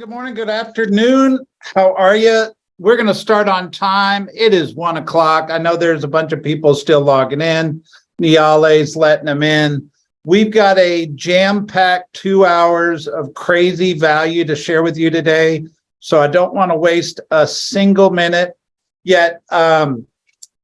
good morning, good afternoon. How are you? We're going to start on time. It is 1 o'clock. I know there's a bunch of people still logging in. Niale's letting them in. We've got a jam-packed 2 hours of crazy value to share with you today. So I don't want to waste a single minute. Yet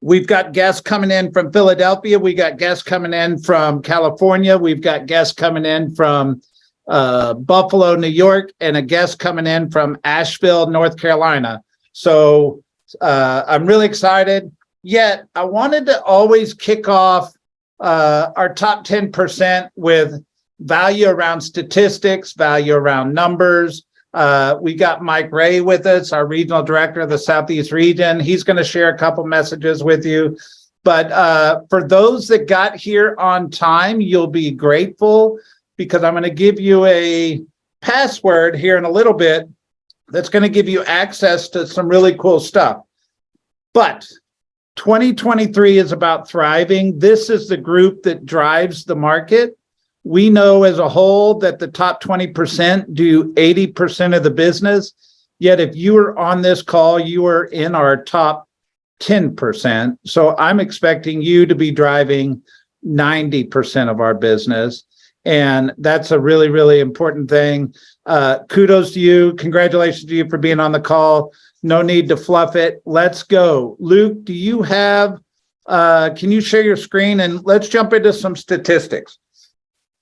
we've got guests coming in from Philadelphia. We got guests coming in from California. We've got guests coming in from Buffalo, New York, and a guest coming in from Asheville, North Carolina. So I'm really excited. Yet I wanted to always kick off our top 10% with value around statistics, value around numbers. We got Mike Ray with us, our regional director of the Southeast region. He's going to share a couple messages with you. But for those that got here on time, you'll be grateful, because I'm going to give you a password here in a little bit that's going to give you access to some really cool stuff. But 2023 is about thriving. This is the group that drives the market. We know as a whole that the top 20% do 80% of the business. Yet if you are on this call, you are in our top 10%. So I'm expecting you to be driving 90% of our business. And that's a really, really important thing. Kudos to you. Congratulations to you for being on the call. No need to fluff it. Let's go. Luke, do you have, can you share your screen? And let's jump into some statistics.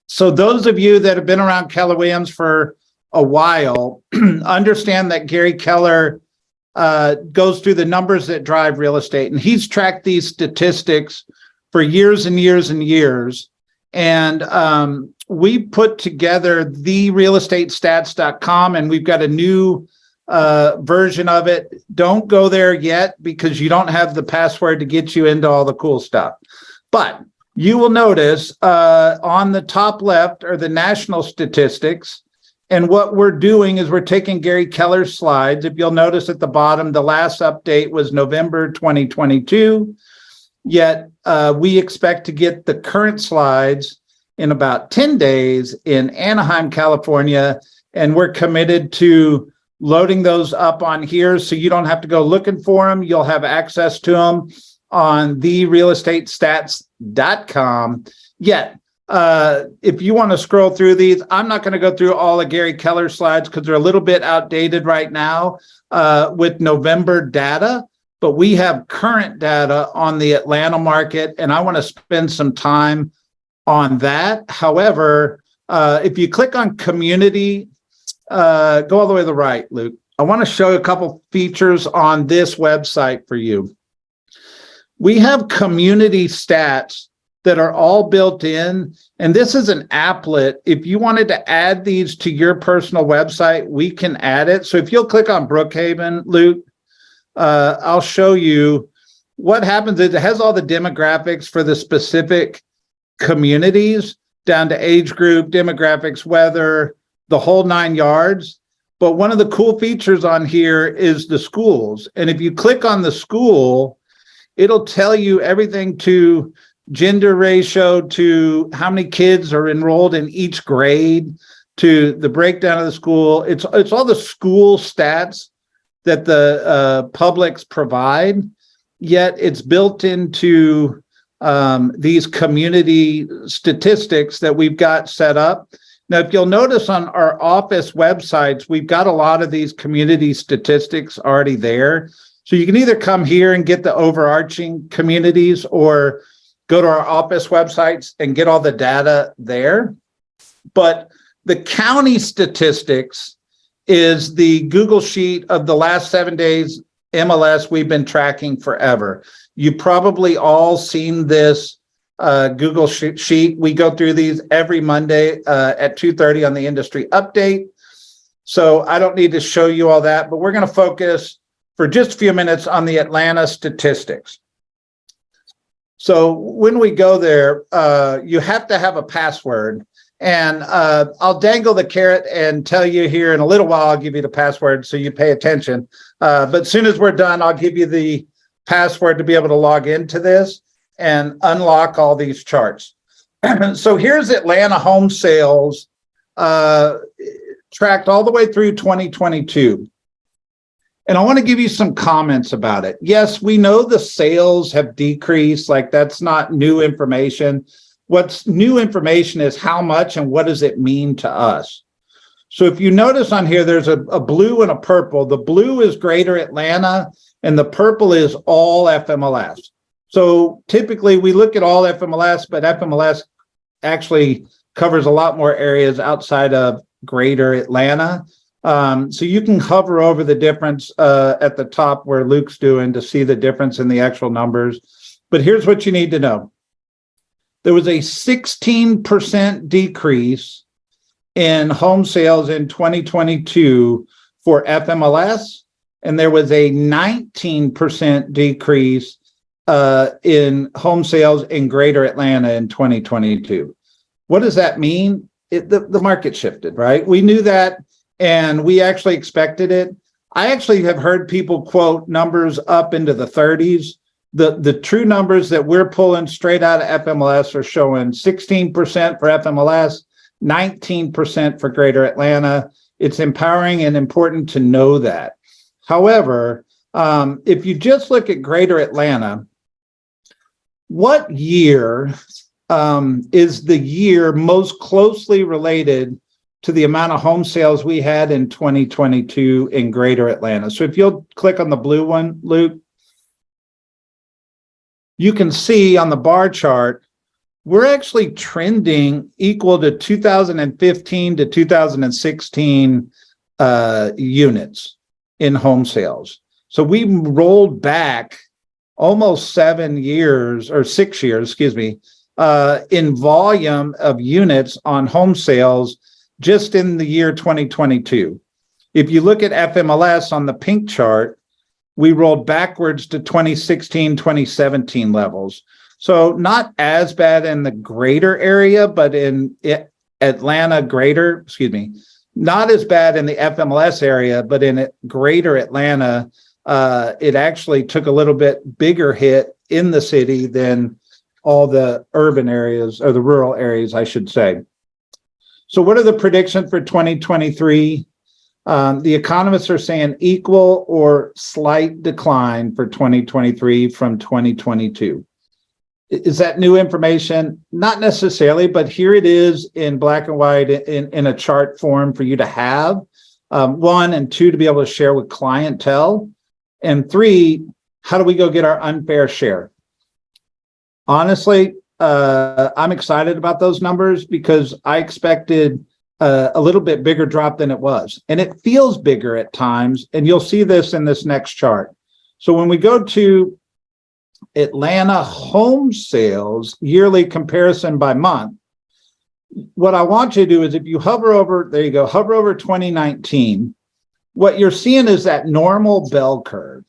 So those of you that have been around Keller Williams for a while understand that Gary Keller goes through the numbers that drive real estate. And he's tracked these statistics for years and years and years. And we put together therealestatestats.com, and we've got a new version of it. Don't go there yet because you don't have the password to get you into all the cool stuff. But you will notice on the top left are the national statistics. And what we're doing is we're taking Gary Keller's slides. If you'll notice at the bottom, the last update was November 2022. Yet we expect to get the current slides in about 10 days in Anaheim, California, and we're committed to loading those up on here so you don't have to go looking for them. You'll have access to them on therealestatestats.com. Yet, if you want to scroll through these, I'm not going to go through all of Gary Keller's slides because they're a little bit outdated right now with November data. But we have current data on the Atlanta market, and I want to spend some time on that. However, if you click on community, go all the way to the right, Luke. I want to show you a couple features on this website for you. We have community stats that are all built in, and this is an applet. If you wanted to add these to your personal website, we can add it. So if you'll click on Brookhaven, Luke, I'll show you what happens is it has all the demographics for the specific communities down to age group, demographics, weather, the whole 9 yards. But one of the cool features on here is the schools. And if you click on the school, it'll tell you everything to gender ratio, to how many kids are enrolled in each grade, to the breakdown of the school. It's all the school stats that the publics provide, yet it's built into these community statistics that we've got set up. Now, if you'll notice on our office websites, we've got a lot of these community statistics already there. So you can either come here and get the overarching communities or go to our office websites and get all the data there. But the county statistics is the Google sheet of the last 7 days MLS we've been tracking forever. You probably all seen this Google sheet. We go through these every Monday at 2:30 on the industry update. So I don't need to show you all that, but we're going to focus for just a few minutes on the Atlanta statistics. So when we go there, you have to have a password. And I'll dangle the carrot and tell you here in a little while, I'll give you the password so you pay attention. But as soon as we're done, I'll give you the password to be able to log into this and unlock all these charts. So here's Atlanta home sales tracked all the way through 2022. And I want to give you some comments about it. Yes, we know the sales have decreased. Like, that's not new information. What's new information is how much and what does it mean to us. So if you notice on here, there's a blue and a purple. The blue is Greater Atlanta and the purple is all FMLS. So typically we look at all FMLS, but FMLS actually covers a lot more areas outside of Greater Atlanta. So you can hover over the difference at the top where Luke's doing to see the difference in the actual numbers. But here's what you need to know. There was a 16% decrease in home sales in 2022 for FMLS, and there was a 19% decrease in home sales in Greater Atlanta in 2022. What does that mean? The market shifted, right? We knew that, and we actually expected it. I actually have heard people quote numbers up into the 30s. The true numbers that we're pulling straight out of FMLS are showing 16% for FMLS, 19% for Greater Atlanta. It's empowering and important to know that. However, if you just look at Greater Atlanta, what year is the year most closely related to the amount of home sales we had in 2022 in Greater Atlanta? So if you'll click on the blue one, Luke, you can see on the bar chart, we're actually trending equal to 2015 to 2016 units in home sales. So we rolled back almost 7 years or 6 years, excuse me, in volume of units on home sales just in the year 2022. If you look at FMLS on the pink chart, we rolled backwards to 2016, 2017 levels. So not as bad in the greater area, but in Atlanta greater, excuse me, not as bad in the FMLS area, but in greater Atlanta, it actually took a little bit bigger hit in the city than all the urban areas, or the rural areas, I should say. So what are the predictions for 2023? The economists are saying equal or slight decline for 2023 from 2022. Is that new information? Not necessarily, but here it is in black and white in a chart form for you to have. One, and two, to be able to share with clientele. And three, how do we go get our unfair share? Honestly, I'm excited about those numbers because I expected a little bit bigger drop than it was. And it feels bigger at times, and you'll see this in this next chart. So when we go to Atlanta home sales yearly comparison by month, what I want you to do is if you hover over, there you go, hover over 2019, what you're seeing is that normal bell curve,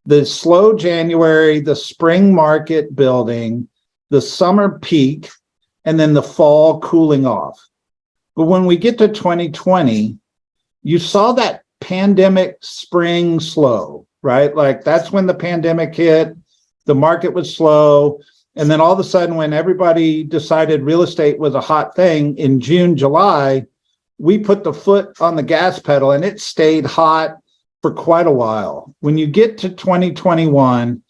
the slow January, the spring market building, the summer peak, and then the fall cooling off. But when we get to 2020, you saw that pandemic spring slow, right? Like that's when the pandemic hit, the market was slow. And then all of a sudden, when everybody decided real estate was a hot thing in June, July, we put the foot on the gas pedal and it stayed hot for quite a while. When you get to 2021,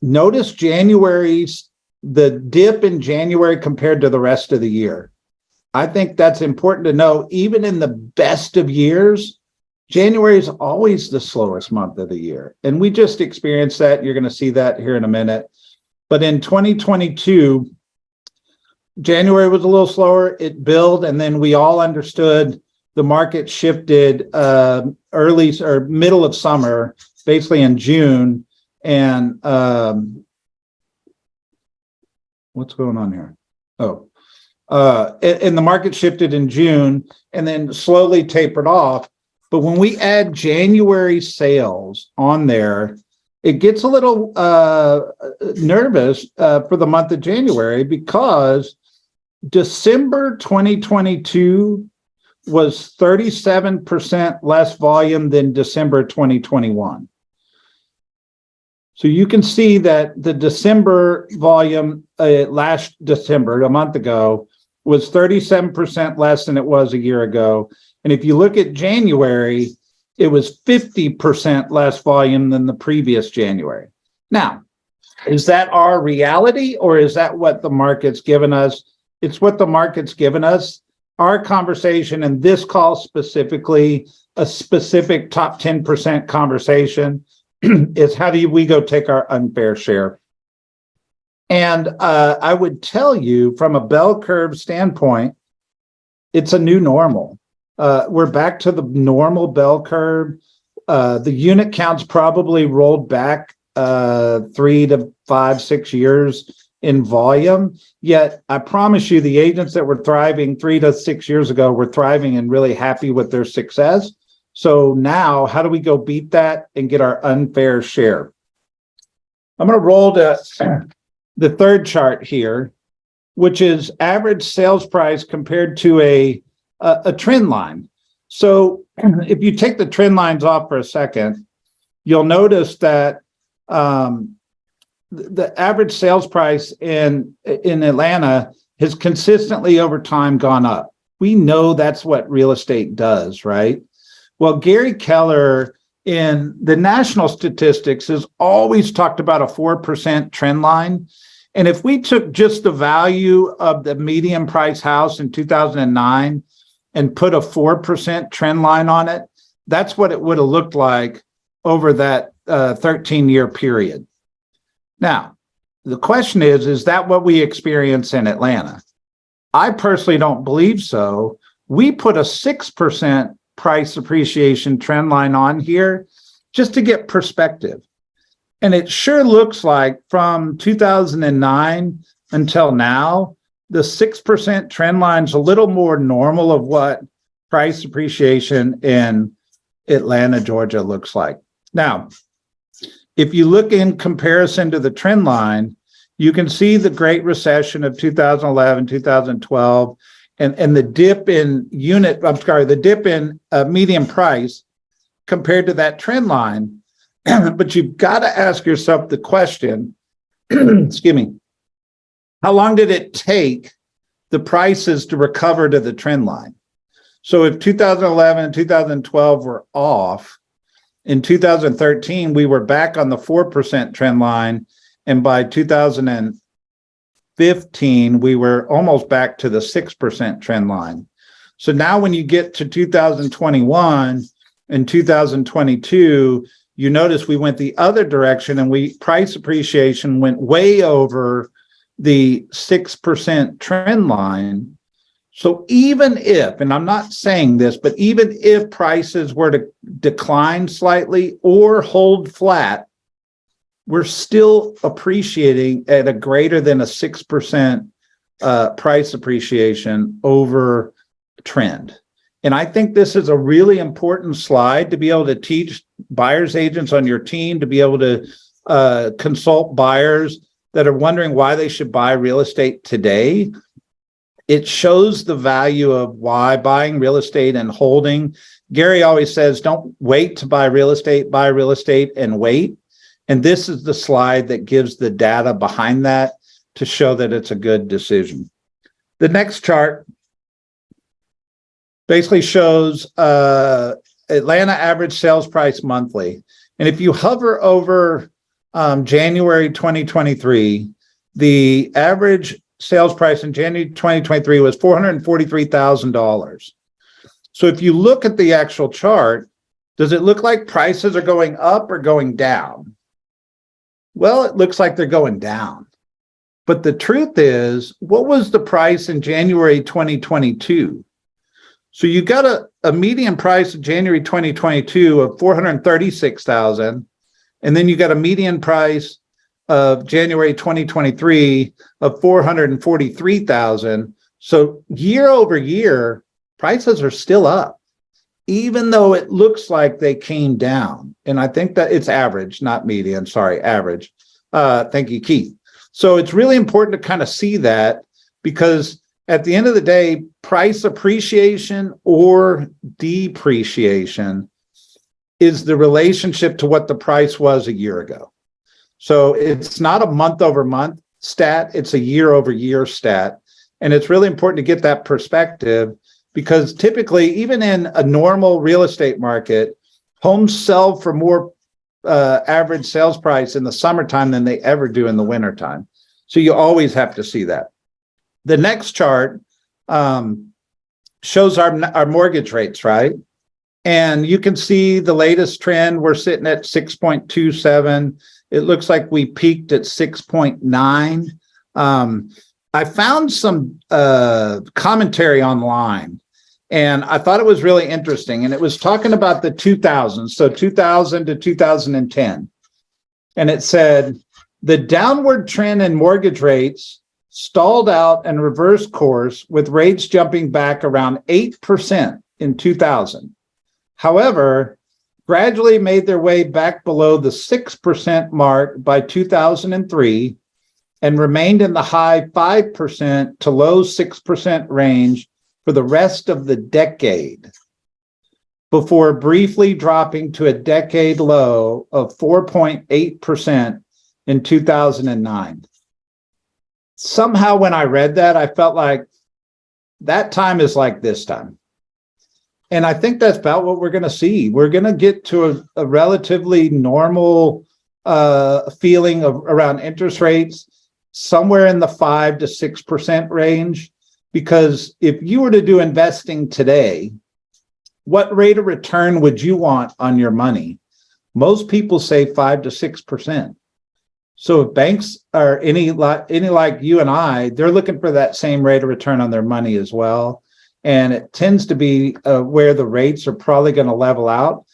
notice the dip in January compared to the rest of the year. I think that's important to know. Even in the best of years, January is always the slowest month of the year. And we just experienced that. You're going to see that here in a minute. But in 2022, January was a little slower. It built, and then we all understood the market shifted early or middle of summer, basically in June. And what's going on here? And the market shifted in June and then slowly tapered off. But when we add January sales on there, it gets a little nervous for the month of January because December 2022 was 37% less volume than December 2021. So you can see that the December volume last December, a month ago, was 37% less than it was a year ago. And if you look at January, it was 50% less volume than the previous January. Now, is that our reality, or is that what the market's given us? It's what the market's given us. Our conversation in this call specifically, a specific top 10% conversation, is how do we go take our unfair share? And I would tell you from a bell curve standpoint, it's a new normal. We're back to the normal bell curve. The unit counts probably rolled back 3 to 5, 6 years in volume. Yet I promise you, the agents that were thriving 3 to 6 years ago were thriving and really happy with their success. So now, how do we go beat that and get our unfair share? I'm going to roll to the third chart here, which is average sales price compared to a trend line. So if you take the trend lines off for a second, you'll notice that the average sales price in Atlanta has consistently over time gone up. We know that's what real estate does, right? Well, Gary Keller in the national statistics has always talked about a 4% trend line. And if we took just the value of the median price house in 2009 and put a 4% trend line on it, that's what it would have looked like over that 13-year period. Now, the question is that what we experience in Atlanta? I personally don't believe so. We put a 6% price appreciation trend line on here just to get perspective. And it sure looks like from 2009 until now, the 6% trend line's a little more normal of what price appreciation in Atlanta, Georgia looks like. Now, if you look in comparison to the trend line, you can see the Great Recession of 2011, 2012, and the dip in the dip in median price compared to that trend line. But you've got to ask yourself the question, excuse me, how long did it take the prices to recover to the trend line? So if 2011 and 2012 were off, in 2013, we were back on the 4% trend line. And by 2015, we were almost back to the 6% trend line. So now when you get to 2021 and 2022, you notice we went the other direction, and price appreciation went way over the 6% trend line. So even if, and I'm not saying this, but even if prices were to decline slightly or hold flat, we're still appreciating at a greater than a 6% price appreciation over trend. And I think this is a really important slide to be able to teach buyers agents on your team, to be able to consult buyers that are wondering why they should buy real estate today. It shows the value of why buying real estate and holding. Gary always says, don't wait to buy real estate and wait. And this is the slide that gives the data behind that to show that it's a good decision. The next chart basically shows Atlanta average sales price monthly. And if you hover over January 2023, the average sales price in January 2023 was $443,000. So if you look at the actual chart, does it look like prices are going up or going down? Well, it looks like they're going down. But the truth is, what was the price in January 2022? So you got a median price in January 2022 of $436,000, and then you got a median price of January 2023 of $443,000. So year over year, prices are still up, even though it looks like they came down. And I think that it's average, not median, sorry, average. Thank you, Keith. So it's really important to kind of see that, because at the end of the day, price appreciation or depreciation is the relationship to what the price was a year ago. So it's not a month over month stat, it's a year over year stat. And it's really important to get that perspective, because typically, even in a normal real estate market, homes sell for more average sales price in the summertime than they ever do in the wintertime. So you always have to see that. The next chart shows our mortgage rates, right? And you can see the latest trend. We're sitting at 6.27. It looks like we peaked at 6.9. I found some commentary online, and I thought it was really interesting. And it was talking about the 2000s, so 2000 to 2010. And it said, the downward trend in mortgage rates stalled out and reversed course, with rates jumping back around 8% in 2000. However, gradually made their way back below the 6% mark by 2003 and remained in the high 5% to low 6% range for the rest of the decade, before briefly dropping to a decade low of 4.8% in 2009. Somehow when I read that, I felt like that time is like this time. And I think that's about what we're going to see. We're going to get to a relatively normal feeling around interest rates, somewhere in the 5 to 6% range. Because if you were to do investing today, what rate of return would you want on your money? Most people say 5 to 6%. So if banks are any like you and I, they're looking for that same rate of return on their money as well. And it tends to be where the rates are probably going to level out.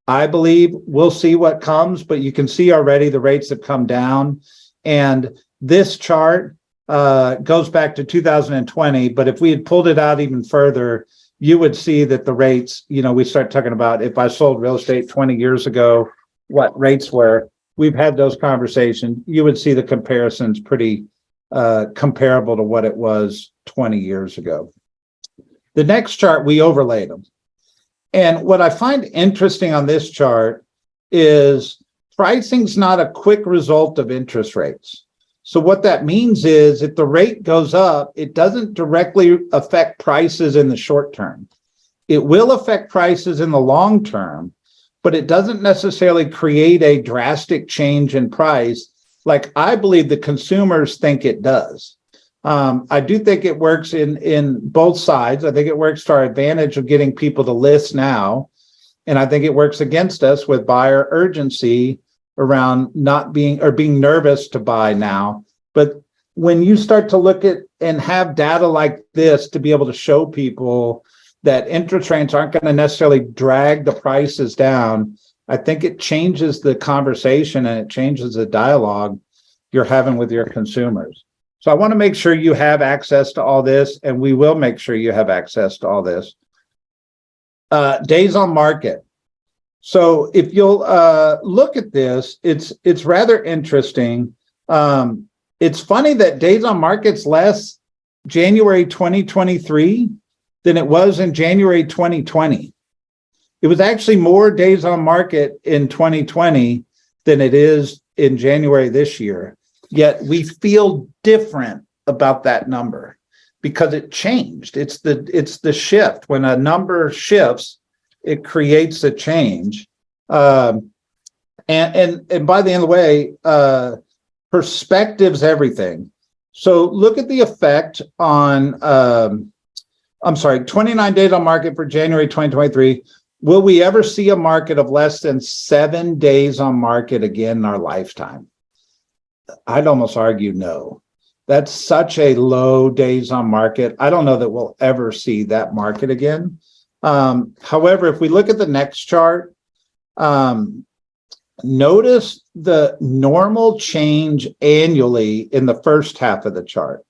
I believe we'll see what comes, but you can see already the rates have come down. And this chart goes back to 2020. But if we had pulled it out even further, you would see that the rates, we start talking about if I sold real estate 20 years ago, what rates were. We've had those conversations. You would see the comparisons pretty comparable to what it was 20 years ago. The next chart, we overlaid them. And what I find interesting on this chart is pricing's not a quick result of interest rates. So what that means is if the rate goes up, it doesn't directly affect prices in the short term. It will affect prices in the long term, but it doesn't necessarily create a drastic change in price like I believe the consumers think it does. I do think it works in both sides. I think it works to our advantage of getting people to list now. And I think it works against us with buyer urgency around not being nervous to buy now. But when you start to look at and have data like this to be able to show people that interest rates aren't going to necessarily drag the prices down, I think it changes the conversation and it changes the dialogue you're having with your consumers. So I want to make sure you have access to all this, and we will make sure you have access to all this. Days on market. So if you'll look at this, it's rather interesting. It's funny that days on market's less January 2023 than it was in January 2020. It was actually more days on market in 2020 than it is in January this year. Yet we feel different about that number because it changed. It's the shift. When a number shifts, it creates a change. And by the end of the way, perspective's everything. So look at the effect on 29 days on market for January 2023. Will we ever see a market of less than 7 days on market again in our lifetime? I'd almost argue no. That's such a low days on market. I don't know that we'll ever see that market again. However, if we look at the next chart, notice the normal change annually in the first half of the chart.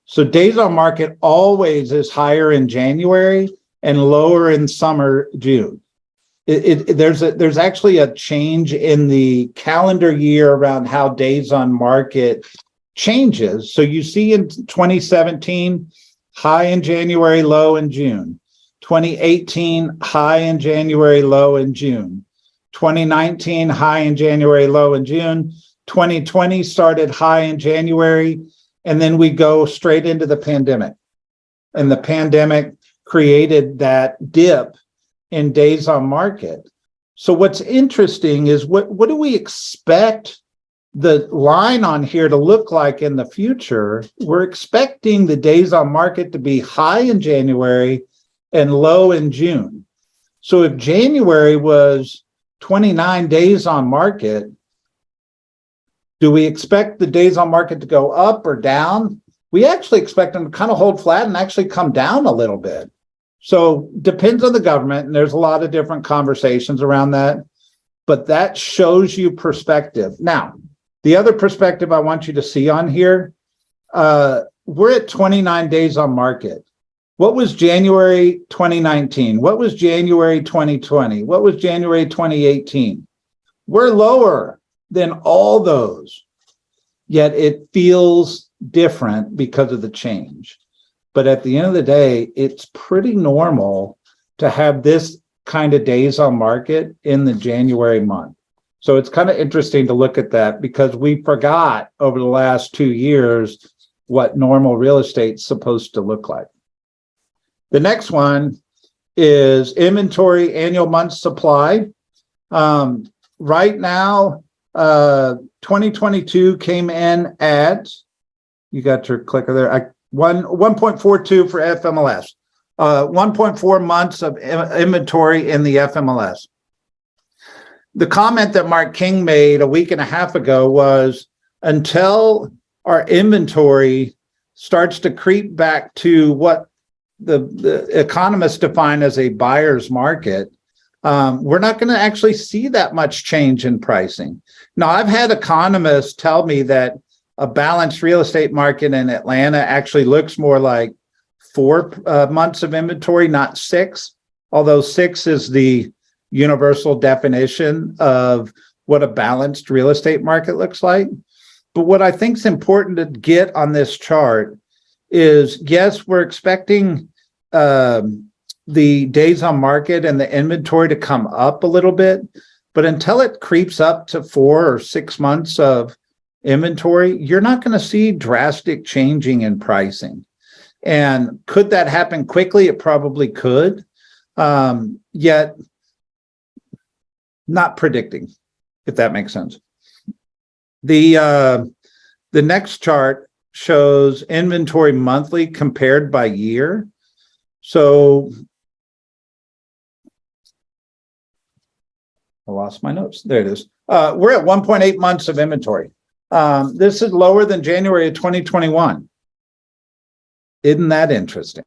So days on market always is higher in January and lower in summer, June. There's actually a change in the calendar year around how days on market changes. So you see in 2017, high in January, low in June. 2018, high in January, low in June. 2019, high in January, low in June. 2020 started high in January, and then we go straight into the pandemic. And the pandemic created that dip in days on market. So what's interesting is what do we expect the line on here to look like in the future? We're expecting the days on market to be high in January and low in June. So if January was 29 days on market, do we expect the days on market to go up or down? We actually expect them to kind of hold flat and actually come down a little bit. So depends on the government, and there's a lot of different conversations around that, but that shows you perspective. Now, the other perspective I want you to see on here, we're at 29 days on market. What was January 2019? What was January 2020? What was January 2018? We're lower than all those, yet it feels different because of the change. But at the end of the day, it's pretty normal to have this kind of days on market in the January month. So it's kind of interesting to look at that because we forgot over the last 2 years what normal real estate's supposed to look like. The next one is inventory annual month supply. Right now, 2022 came in at, you got your clicker there, 1.42 for FMLS, 1.4 months of inventory in the FMLS. The comment that Mark King made a week and a half ago was, until our inventory starts to creep back to what the economists define as a buyer's market, we're not going to actually see that much change in pricing. Now, I've had economists tell me that a balanced real estate market in Atlanta actually looks more like 4 months of inventory, not 6, although 6 is the universal definition of what a balanced real estate market looks like. But what I think is important to get on this chart is, yes, we're expecting the days on market and the inventory to come up a little bit, but until it creeps up to 4 or 6 months of inventory, you're not going to see drastic changing in pricing. And could that happen quickly? It probably could, yet not predicting, if that makes sense. The next chart shows inventory monthly compared by year. So I lost my notes. There it is. We're at 1.8 months of inventory. This is lower than January of 2021. Isn't that interesting?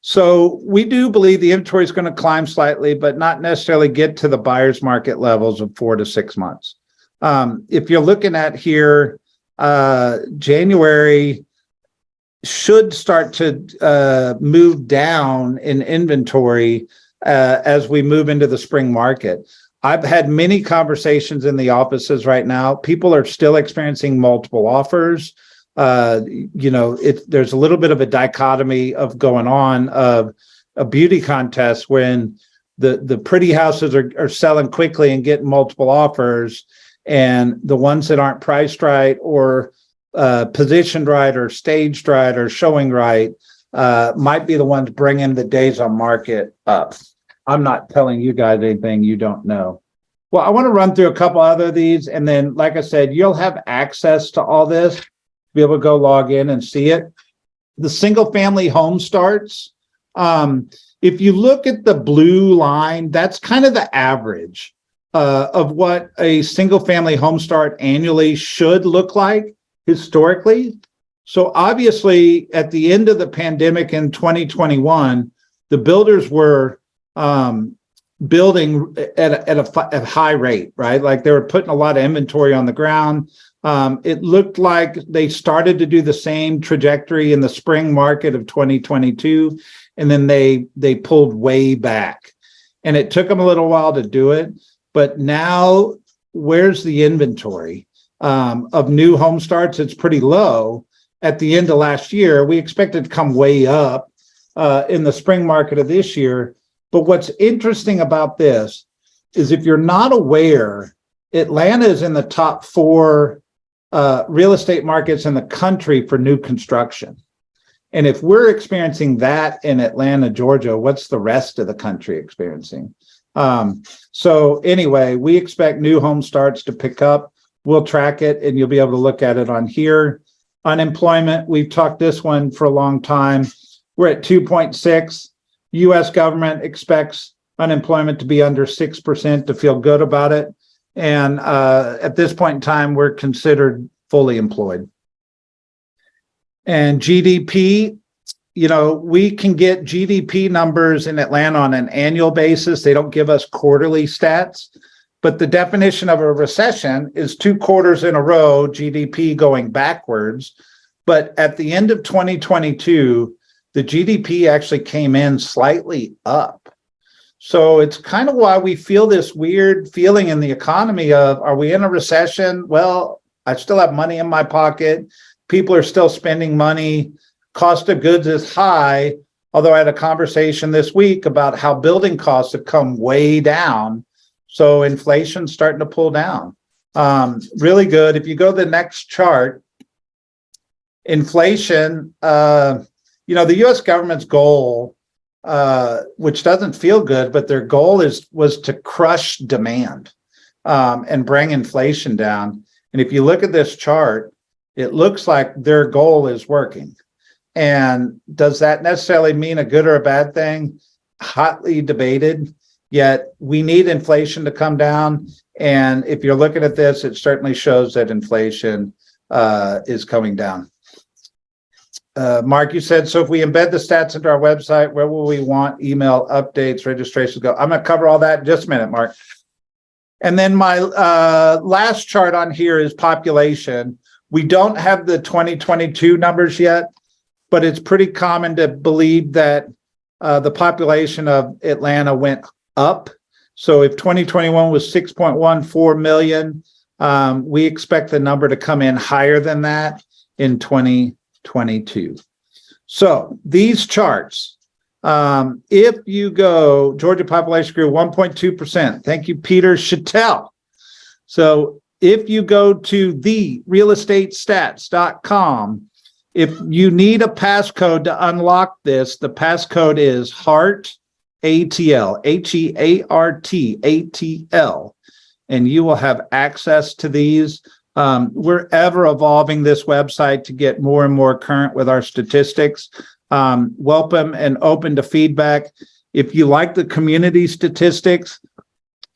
So we do believe the inventory is going to climb slightly, but not necessarily get to the buyer's market levels of 4 to 6 months. If you're looking at here, January should start to move down in inventory as we move into the spring market. I've had many conversations in the offices right now. People are still experiencing multiple offers. There's a little bit of a dichotomy of going on of a beauty contest when the pretty houses are selling quickly and getting multiple offers, and the ones that aren't priced right or positioned right or staged right or showing right might be the ones bringing the days on market up. I'm not telling you guys anything you don't know. Well, I want to run through a couple other of these, and then, like I said, you'll have access to all this, be able to go log in and see it. The single family home starts. If you look at the blue line, that's kind of the average of what a single family home start annually should look like historically. So obviously, at the end of the pandemic in 2021, the builders were building at a high rate, right? Like they were putting a lot of inventory on the ground. It looked like they started to do the same trajectory in the spring market of 2022, and then they pulled way back. And it took them a little while to do it. But now, where's the inventory of new home starts? It's pretty low. At the end of last year, we expect it to come way up in the spring market of this year. But what's interesting about this is, if you're not aware, Atlanta is in the top 4 real estate markets in the country for new construction. And if we're experiencing that in Atlanta, Georgia, what's the rest of the country experiencing? So anyway, we expect new home starts to pick up. We'll track it and you'll be able to look at it on here. Unemployment, we've talked this one for a long time. We're at 2.6. U.S. government expects unemployment to be under 6% to feel good about it. And at this point in time, we're considered fully employed. And GDP, we can get GDP numbers in Atlanta on an annual basis. They don't give us quarterly stats. But the definition of a recession is 2 quarters in a row, GDP going backwards. But at the end of 2022, the GDP actually came in slightly up. So it's kind of why we feel this weird feeling in the economy of, are we in a recession? Well, I still have money in my pocket. People are still spending money. Cost of goods is high. Although I had a conversation this week about how building costs have come way down. So inflation's starting to pull down. Really good. If you go to the next chart, inflation, the U.S. government's goal, which doesn't feel good, but their goal was to crush demand and bring inflation down. And if you look at this chart, it looks like their goal is working. And does that necessarily mean a good or a bad thing? Hotly debated. Yet we need inflation to come down. And if you're looking at this, it certainly shows that inflation is coming down. Mark, you said, so if we embed the stats into our website, where will we want email updates, registrations go? I'm going to cover all that in just a minute, Mark. And then my last chart on here is population. We don't have the 2022 numbers yet, but it's pretty common to believe that the population of Atlanta went up. So if 2021 was 6.14 million, we expect the number to come in higher than that in 2022. So these charts, if you go, Georgia population grew 1.2%. Thank you, Peter Chattel. So if you go to therealestatestats.com, if you need a passcode to unlock this, the passcode is HEART ATL, HEART ATL, and you will have access to these. We're ever evolving this website to get more and more current with our statistics. Welcome and open to feedback. If you like the community statistics,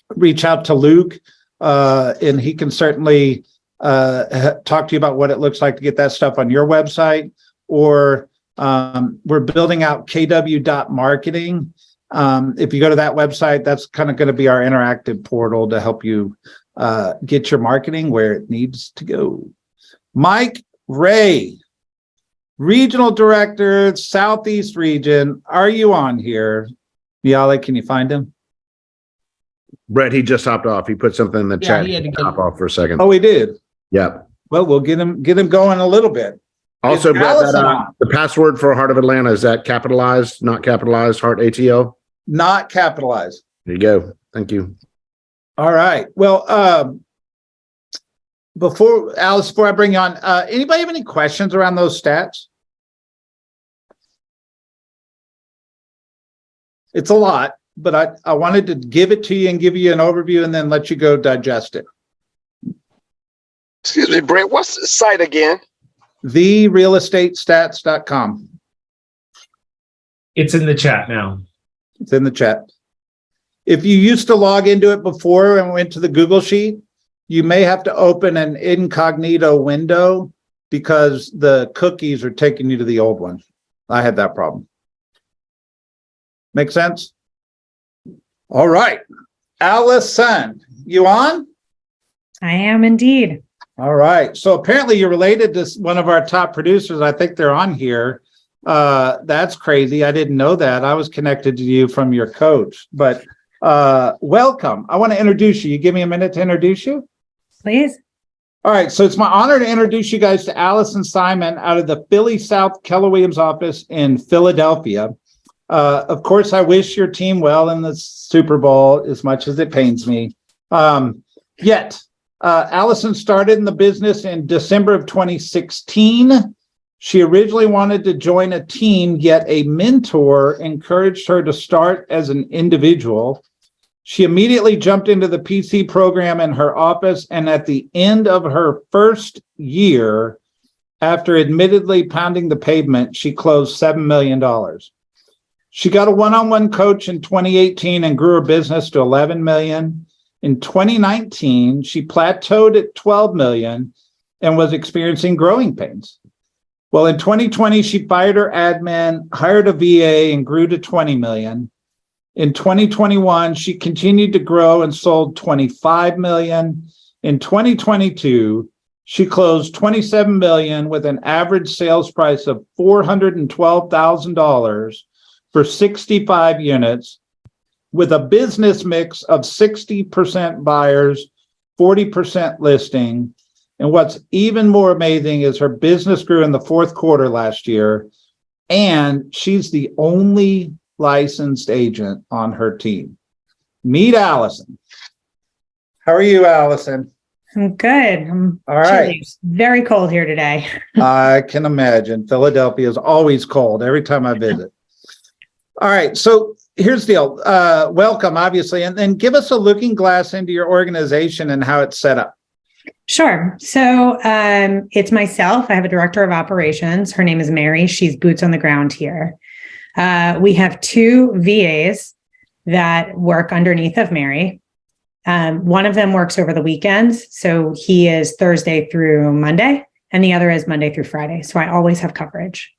reach out to Luke, and he can certainly talk to you about what it looks like to get that stuff on your website. Or we're building out kw.marketing. If you go to that website, that's kind of going to be our interactive portal to help you get your marketing where it needs to go. Mike Ray, Regional Director, Southeast Region. Are you on here? Yale, can you find him? Brett, he just hopped off. He put something in the chat. He had to hop off for a second. Oh, he did? Yep. Well, we'll get him going a little bit. Also, Is Brett, Allison on? the password for Heart of Atlanta, is that capitalized, not capitalized, Heart ATL? Not capitalized. There you go. Thank you. All right. Well, before I bring you on, anybody have any questions around those stats? It's a lot, but I wanted to give it to you and give you an overview and then let you go digest it. Excuse me, Brent, what's the site again? Therealestatestats.com. It's in the chat now. It's in the chat. If you used to log into it before and went to the Google Sheet, you may have to open an incognito window because the cookies are taking you to the old one. I had that problem. Make sense? All right. Allison, you on? I am indeed. All right. So apparently you're related to one of our top producers. I think they're on here. That's crazy. I didn't know that. I was connected to you from your coach, but welcome. I want to introduce you. You give me a minute to introduce you? Please. All right. So it's my honor to introduce you guys to Alison Simon out of the Philly South Keller Williams office in Philadelphia. Of course, I wish your team well in the Super Bowl as much as it pains me. Alison started in the business in December of 2016. She originally wanted to join a team, yet a mentor encouraged her to start as an individual. She immediately jumped into the PC program in her office, and at the end of her first year, after admittedly pounding the pavement, she closed $7 million. She got a one-on-one coach in 2018 and grew her business to 11 million. In 2019, she plateaued at 12 million and was experiencing growing pains. Well, in 2020, she fired her admin, hired a VA, and grew to 20 million. In 2021, she continued to grow and sold 25 million. In 2022, she closed 27 million with an average sales price of $412,000 for 65 units, with a business mix of 60% buyers, 40% listing. And what's even more amazing is her business grew in the fourth quarter last year, and she's the only licensed agent on her team. Meet Allison. How are you, Allison? I'm good. I'm All right. chilly. It's very cold here today. I can imagine. Philadelphia is always cold every time I visit. All right. So here's the deal. Welcome, obviously, and then give us a looking glass into your organization and how it's set up. Sure. So it's myself. I have a director of operations. Her name is Mary. She's boots on the ground here. We have two VAs that work underneath of Mary. One of them works over the weekends. So he is Thursday through Monday, and the other is Monday through Friday. So I always have coverage.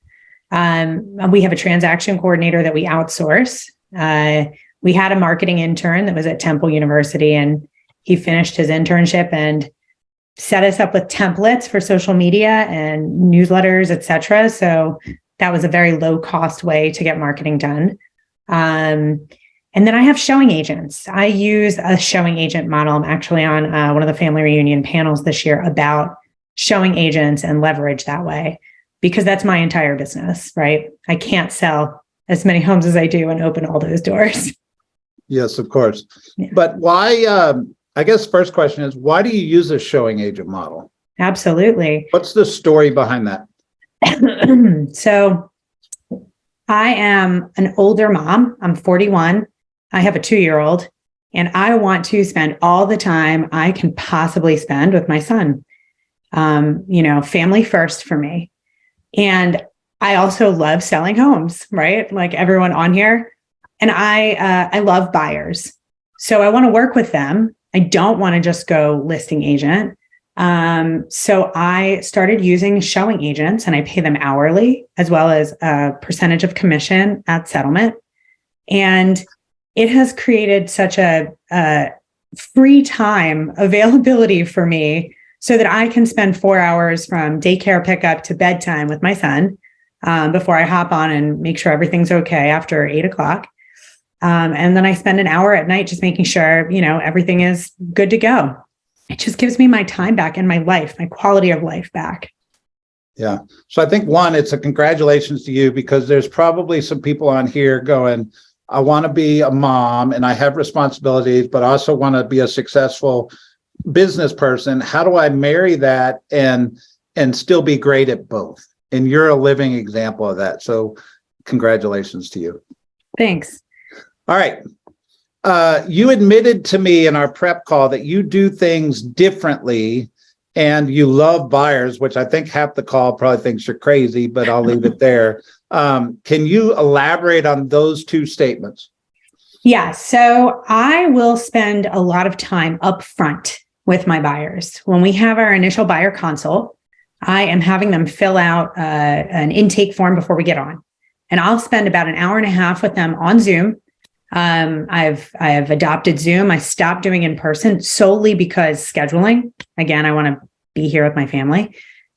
We have a transaction coordinator that we outsource. We had a marketing intern that was at Temple University, and he finished his internship and set us up with templates for social media and newsletters, et cetera. So that was a very low cost way to get marketing done. And then I have showing agents. I use a showing agent model. I'm actually on one of the family reunion panels this year about showing agents and leverage that way, because that's my entire business, right? I can't sell as many homes as I do and open all those doors. Yes, of course. Yeah. But why, I guess first question is, why do you use a showing agent model? Absolutely. What's the story behind that? So I am an older mom. I'm 41. I have a 2-year-old, and I want to spend all the time I can possibly spend with my son. Family first for me. And I also love selling homes, right? Like everyone on here. And I love buyers. So I want to work with them. I don't want to just go listing agent. So I started using showing agents, and I pay them hourly as well as a percentage of commission at settlement. And it has created such a free time availability for me so that I can spend 4 hours from daycare pickup to bedtime with my son before I hop on and make sure everything's okay after 8:00. And then I spend an hour at night just making sure, everything is good to go. It just gives me my time back and my life, my quality of life back. Yeah. So I think one, it's a congratulations to you, because there's probably some people on here going, I want to be a mom and I have responsibilities, but I also want to be a successful business person. How do I marry that and still be great at both? And you're a living example of that. So congratulations to you. Thanks. All right. You admitted to me in our prep call that you do things differently and you love buyers, which I think half the call probably thinks you're crazy, but I'll leave it there. Can you elaborate on those two statements? Yeah. So I will spend a lot of time up front with my buyers. When we have our initial buyer consult, I am having them fill out an intake form before we get on. And I'll spend about an hour and a half with them on Zoom. I've adopted Zoom. I stopped doing in person solely because scheduling. Again, I want to be here with my family.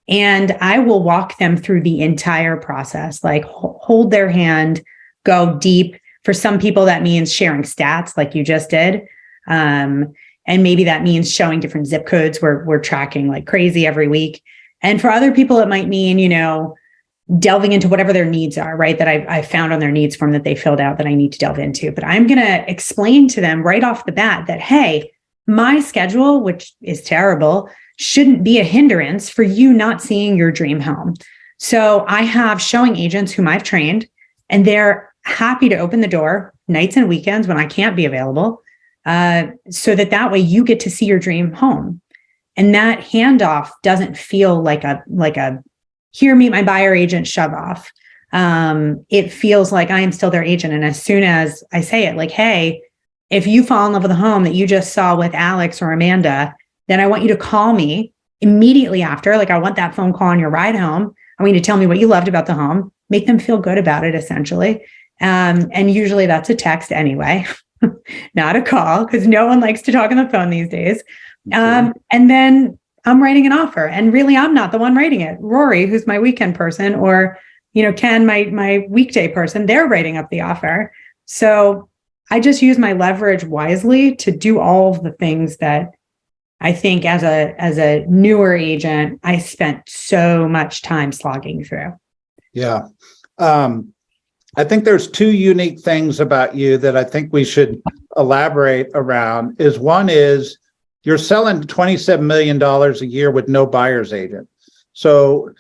And I will walk them through the entire process, like hold their hand, go deep. For some people, that means sharing stats like you just did. And maybe that means showing different zip codes we're tracking like crazy every week. And for other people, it might mean, delving into whatever their needs are, right? That I found on their needs form that they filled out that I need to delve into. But I'm going to explain to them right off the bat that, hey, my schedule, which is terrible, shouldn't be a hindrance for you not seeing your dream home. So I have showing agents whom I've trained, and they're happy to open the door nights and weekends when I can't be available, so that way you get to see your dream home. And that handoff doesn't feel like a here, meet my buyer agent shove off. It feels like I am still their agent. And as soon as I say it, like, hey, if you fall in love with a home that you just saw with Alex or Amanda, then I want you to call me immediately after. Like, I want that phone call on your ride home. I want you to tell me what you loved about the home, make them feel good about it, essentially. And usually that's a text anyway, not a call, because no one likes to talk on the phone these days. And then I'm writing an offer, and really I'm not the one writing it. Rory, who's my weekend person, or, Ken, my weekday person, they're writing up the offer. So I just use my leverage wisely to do all of the things that I think as a newer agent, I spent so much time slogging through. Yeah. I think there's two unique things about you that I think we should elaborate around. One is you're selling $27 million a year with no buyer's agent. So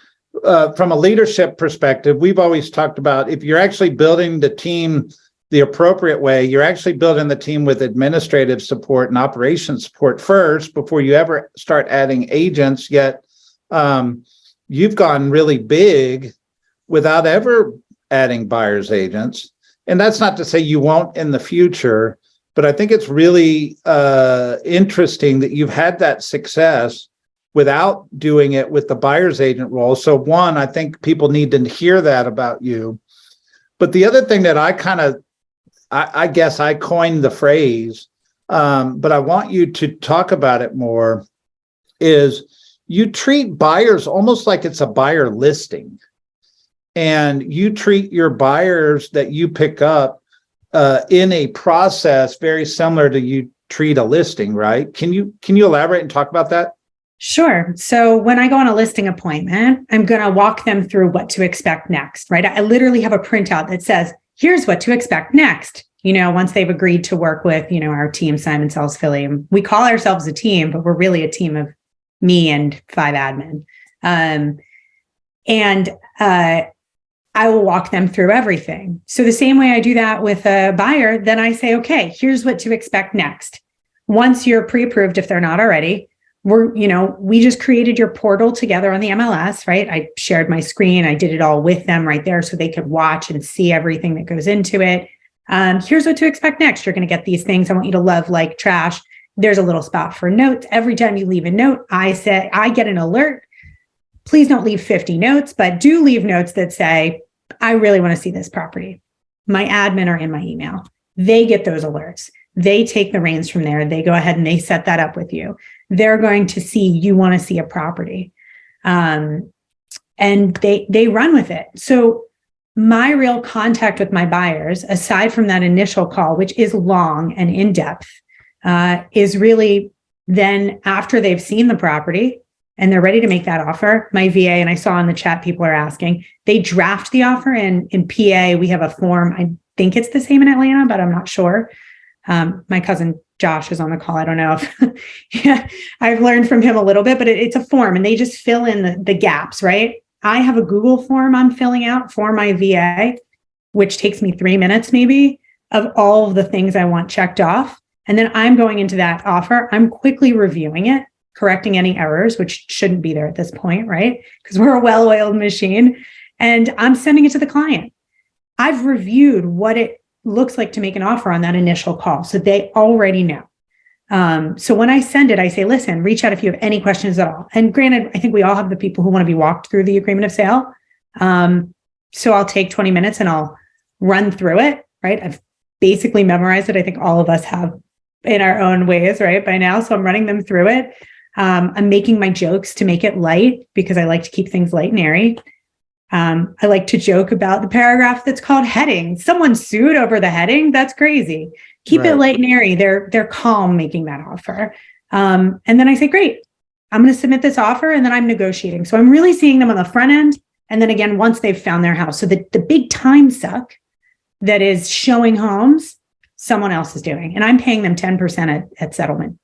from a leadership perspective, we've always talked about, if you're actually building the team the appropriate way, you're actually building the team with administrative support and operations support first before you ever start adding agents. Yet you've gone really big without ever adding buyer's agents. And that's not to say you won't in the future, but I think it's really interesting that you've had that success without doing it with the buyer's agent role. So one, I think people need to hear that about you. But the other thing that I guess I coined the phrase, but I want you to talk about it more, is you treat buyers almost like it's a buyer listing. And you treat your buyers that you pick up in a process very similar to you treat a listing, right? Can you elaborate and talk about that? Sure. So when I go on a listing appointment, I'm going to walk them through what to expect next, right? I literally have a printout that says, here's what to expect next. Once they've agreed to work with, our team, Simon Sells Philly. We call ourselves a team, but we're really a team of me and 5 admin. I will walk them through everything. So the same way I do that with a buyer, then I say, okay, here's what to expect next. Once you're pre-approved, if they're not already, we just created your portal together on the MLS, right? I shared my screen. I did it all with them right there so they could watch and see everything that goes into it. Here's what to expect next. You're going to get these things. I want you to love like trash. There's a little spot for notes. Every time you leave a note, I get an alert. Please don't leave 50 notes, but do leave notes that say, I really want to see this property. My admin are in my email. They get those alerts. They take the reins from there. They go ahead and they set that up with you. They're going to see you want to see a property. And they run with it. So my real contact with my buyers, aside from that initial call, which is long and in-depth, is really then after they've seen the property and they're ready to make that offer. My VA, and I saw in the chat, people are asking, they draft the offer in PA. We have a form. I think it's the same in Atlanta, but I'm not sure. My cousin Josh is on the call. I don't know if I've learned from him a little bit, but it's a form and they just fill in the gaps, right? I have a Google form I'm filling out for my VA, which takes me 3 minutes maybe, of all of the things I want checked off. And then I'm going into that offer. I'm quickly reviewing it, correcting any errors, which shouldn't be there at this point, right? Because we're a well-oiled machine. And I'm sending it to the client. I've reviewed what it looks like to make an offer on that initial call. So they already know. So when I send it, I say, listen, reach out if you have any questions at all. And granted, I think we all have the people who want to be walked through the agreement of sale. So I'll take 20 minutes and I'll run through it, right? I've basically memorized it. I think all of us have in our own ways, right, by now. So I'm running them through it. I'm making my jokes to make it light because I like to keep things light and airy. I like to joke about the paragraph that's called heading. Someone sued over the heading. That's crazy. Keep it light and airy. They're calm making that offer. And then I say, great, I'm going to submit this offer. And then I'm negotiating. So I'm really seeing them on the front end. And then again, once they've found their house. So the big time suck that is showing homes, someone else is doing. And I'm paying them 10% at settlement,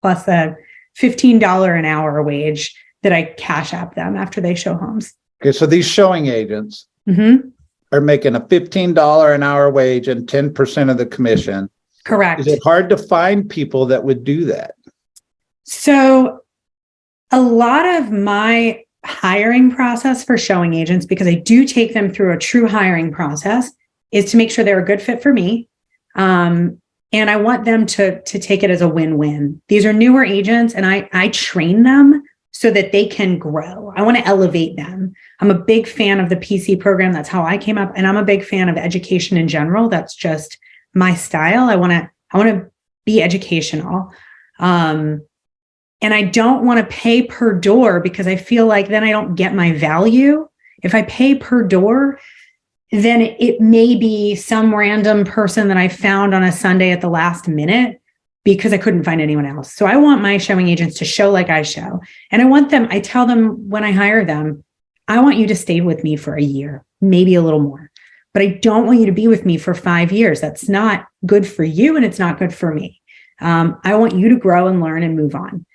plus a $15 an hour wage that I cash app them after they show homes. Okay, so these showing agents Mhm. are making a $15 an hour wage and 10% of the commission. Correct. Is it hard to find people that would do that? So a lot of my hiring process for showing agents, because I do take them through a true hiring process, is to make sure they're a good fit for me. And I want them to take it as a win-win. These are newer agents, and I train them so that they can grow. I want to elevate them. I'm a big fan of the PC program. That's how I came up. And I'm a big fan of education in general. That's just my style. I want to be educational. And I don't want to pay per door because I feel like then I don't get my value. If I pay per door, then it may be some random person that I found on a Sunday at the last minute because I couldn't find anyone else. So I want my showing agents to show like I show. And I tell them when I hire them, I want you to stay with me for a year, maybe a little more, but I don't want you to be with me for 5 years. That's not good for you. And it's not good for me. I want you to grow and learn and move on.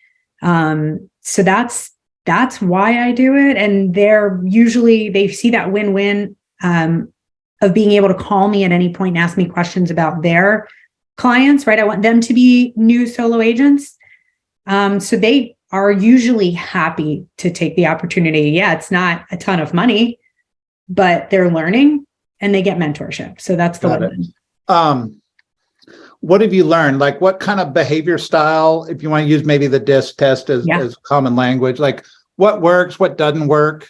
So that's why I do it. And they see that win-win, of being able to call me at any point and ask me questions about their clients, right? I want them to be new solo agents. So they are usually happy to take the opportunity. Yeah, it's not a ton of money, but they're learning and they get mentorship. So that's the win-win. What have you learned? Like what kind of behavior style, if you want to use maybe the DISC test as common language, like what works, what doesn't work?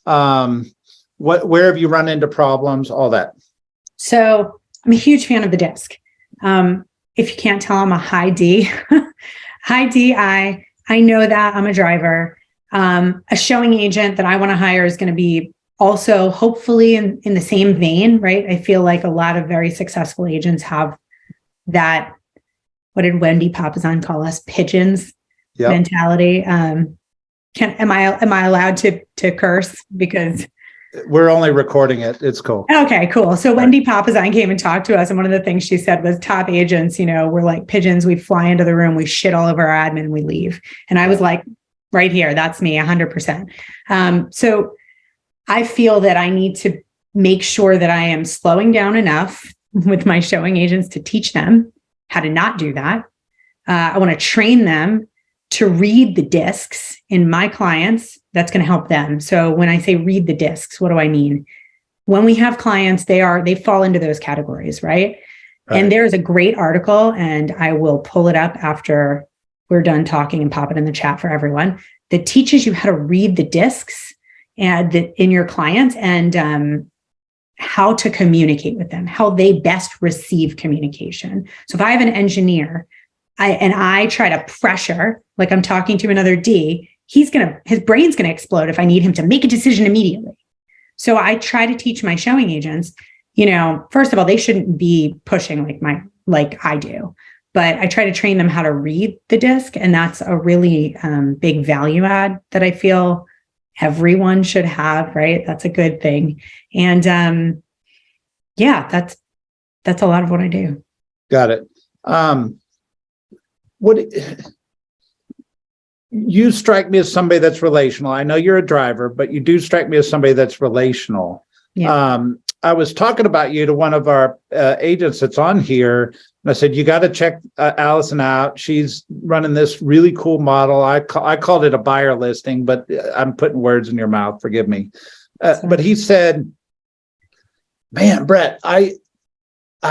Where have you run into problems, all that? So I'm a huge fan of the DISC. If you can't tell, I'm a high D. High D, I know that I'm a driver. A showing agent that I want to hire is going to be also hopefully in the same vein, right? I feel like a lot of very successful agents have that, what did Wendy Papasan call us? Pigeons mentality. Am I allowed to curse? Because we're only recording it. It's cool. Okay, cool. So Wendy Papasan came and talked to us. And one of the things she said was top agents, we're like pigeons. We fly into the room, we shit all over our admin, and we leave. And I was like, right here, that's me 100%. So I feel that I need to make sure that I am slowing down enough with my showing agents to teach them how to not do that. I want to train them to read the discs in my clients. That's going to help them. So when I say read the discs, what do I mean? When we have clients, they fall into those categories, right? And there's a great article, and I will pull it up after we're done talking and pop it in the chat for everyone, that teaches you how to read the discs and in your clients and how to communicate with them, how they best receive communication. So if I have an engineer I try to pressure, like I'm talking to another D, his brain's going to explode if I need him to make a decision immediately. So I try to teach my showing agents, first of all, they shouldn't be pushing like I do, but I try to train them how to read the disc. And that's a really big value add that I feel everyone should have, right? That's a good thing. And that's a lot of what I do. Got it. You strike me as somebody that's relational. I know you're a driver, but you do strike me as somebody that's relational. Yeah. I was talking about you to one of our agents that's on here, and I said, you got to check Alison out. She's running this really cool model. I called it a buyer listing, but I'm putting words in your mouth. Forgive me. But he said, man, Brett, I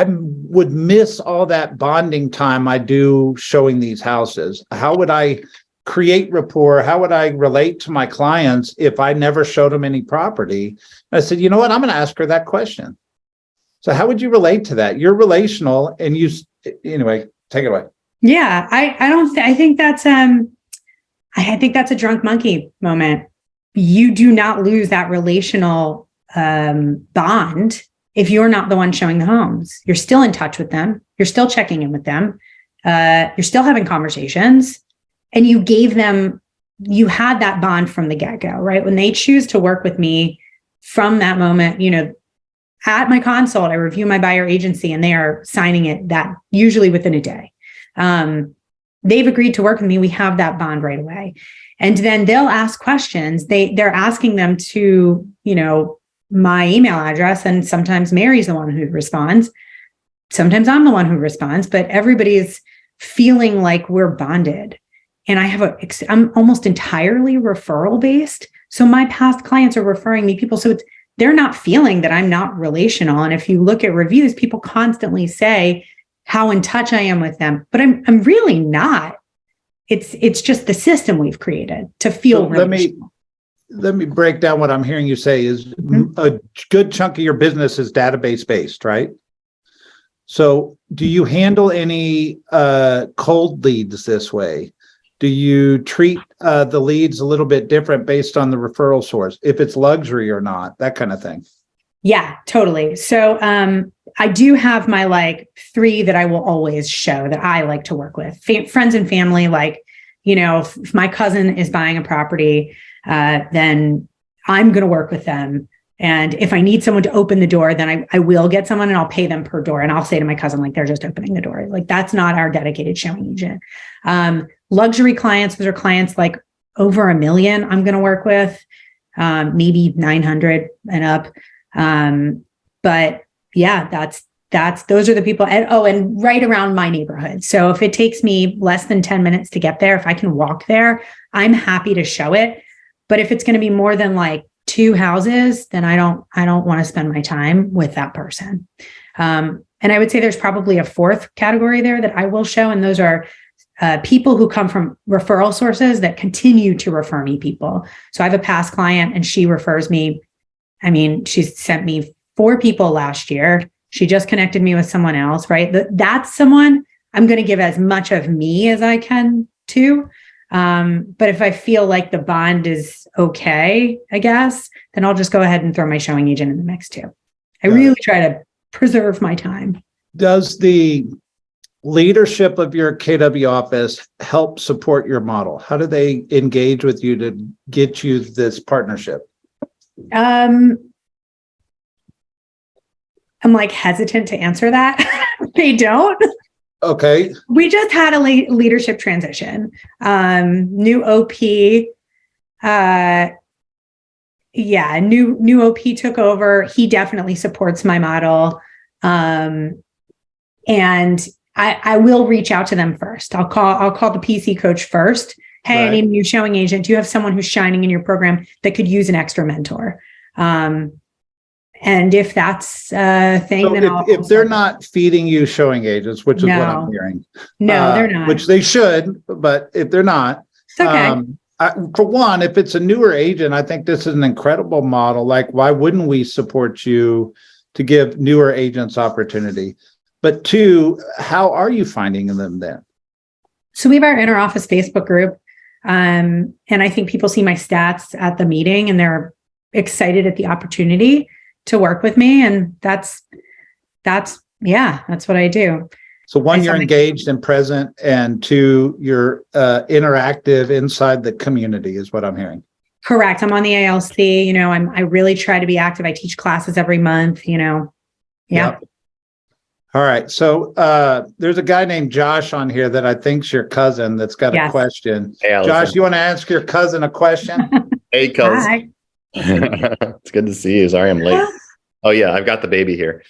would miss all that bonding time I do showing these houses. How would I create rapport? How would I relate to my clients if I never showed them any property? And I said, you know what? I'm going to ask her that question. So how would you relate to that? You're relational, and anyway, take it away. Yeah, I think that's a drunk monkey moment. You do not lose that relational bond if you're not the one showing the homes. You're still in touch with them. You're still checking in with them. You're still having conversations, and you had that bond from the get-go, right? When they choose to work with me from that moment, at my consult, I review my buyer agency and they are signing it that usually within a day. They've agreed to work with me. We have that bond right away. And then they'll ask questions. They're asking them to, my email address, and sometimes Mary's the one who responds. Sometimes I'm the one who responds, but everybody's feeling like we're bonded. And I'm almost entirely referral based. So my past clients are referring me people. So they're not feeling that I'm not relational. And if you look at reviews, people constantly say how in touch I am with them, but I'm really not. It's just the system we've created to feel relational. Let me break down what I'm hearing you say is a good chunk of your business is database based, right? So do you handle any cold leads this way? Do you treat the leads a little bit different based on the referral source, if it's luxury or not, that kind of thing? Yeah, totally. So I do have my 3 that I will always show that I like to work with. Friends and family, if my cousin is buying a property, then I'm going to work with them. And if I need someone to open the door, then I will get someone and I'll pay them per door. And I'll say to my cousin, they're just opening the door. That's not our dedicated showing agent. Luxury clients, those are clients over $1 million I'm going to work with, maybe 900 and up. But yeah, those are the people. And right around my neighborhood. So if it takes me less than 10 minutes to get there, if I can walk there, I'm happy to show it. But if it's going to be more than 2 houses, then I don't want to spend my time with that person. And I would say there's probably a 4th category there that I will show. And those are people who come from referral sources that continue to refer me people. So I have a past client and she refers me. I mean, she's sent me 4 people last year. She just connected me with someone else, right? That's someone I'm going to give as much of me as I can to. But if I feel like the bond is okay, I guess, then I'll just go ahead and throw my showing agent in the mix too. I really try to preserve my time. Does the leadership of your KW office help support your model? How do they engage with you to get you this partnership? I'm hesitant to answer that. They don't. Okay. We just had a leadership transition. New OP. New OP took over. He definitely supports my model. And I will reach out to them first. I'll call the PC coach first. Hey, right. I need a new showing agent. Do you have someone who's shining in your program that could use an extra mentor? And if that's a thing, so then if they're not feeding you showing agents, which is what I'm hearing. No, they're not. Which they should, but if they're not, it's okay. For one, if it's a newer agent, I think this is an incredible model. Why wouldn't we support you to give newer agents opportunity? But 2, how are you finding them then? So we have our inner office Facebook group. And I think people see my stats at the meeting and they're excited at the opportunity to work with me. And that's what I do. So 1, you're engaged and present, and 2, you're interactive inside the community is what I'm hearing. Correct. I'm on the ALC, I really try to be active. I teach classes every month, Yeah. Yep. All right. So there's a guy named Josh on here that I think's your cousin that's got a question. Hey, Josh, you want to ask your cousin a question? Hey, cousin. Hi. It's good to see you. Sorry I'm late. Oh yeah, I've got the baby here.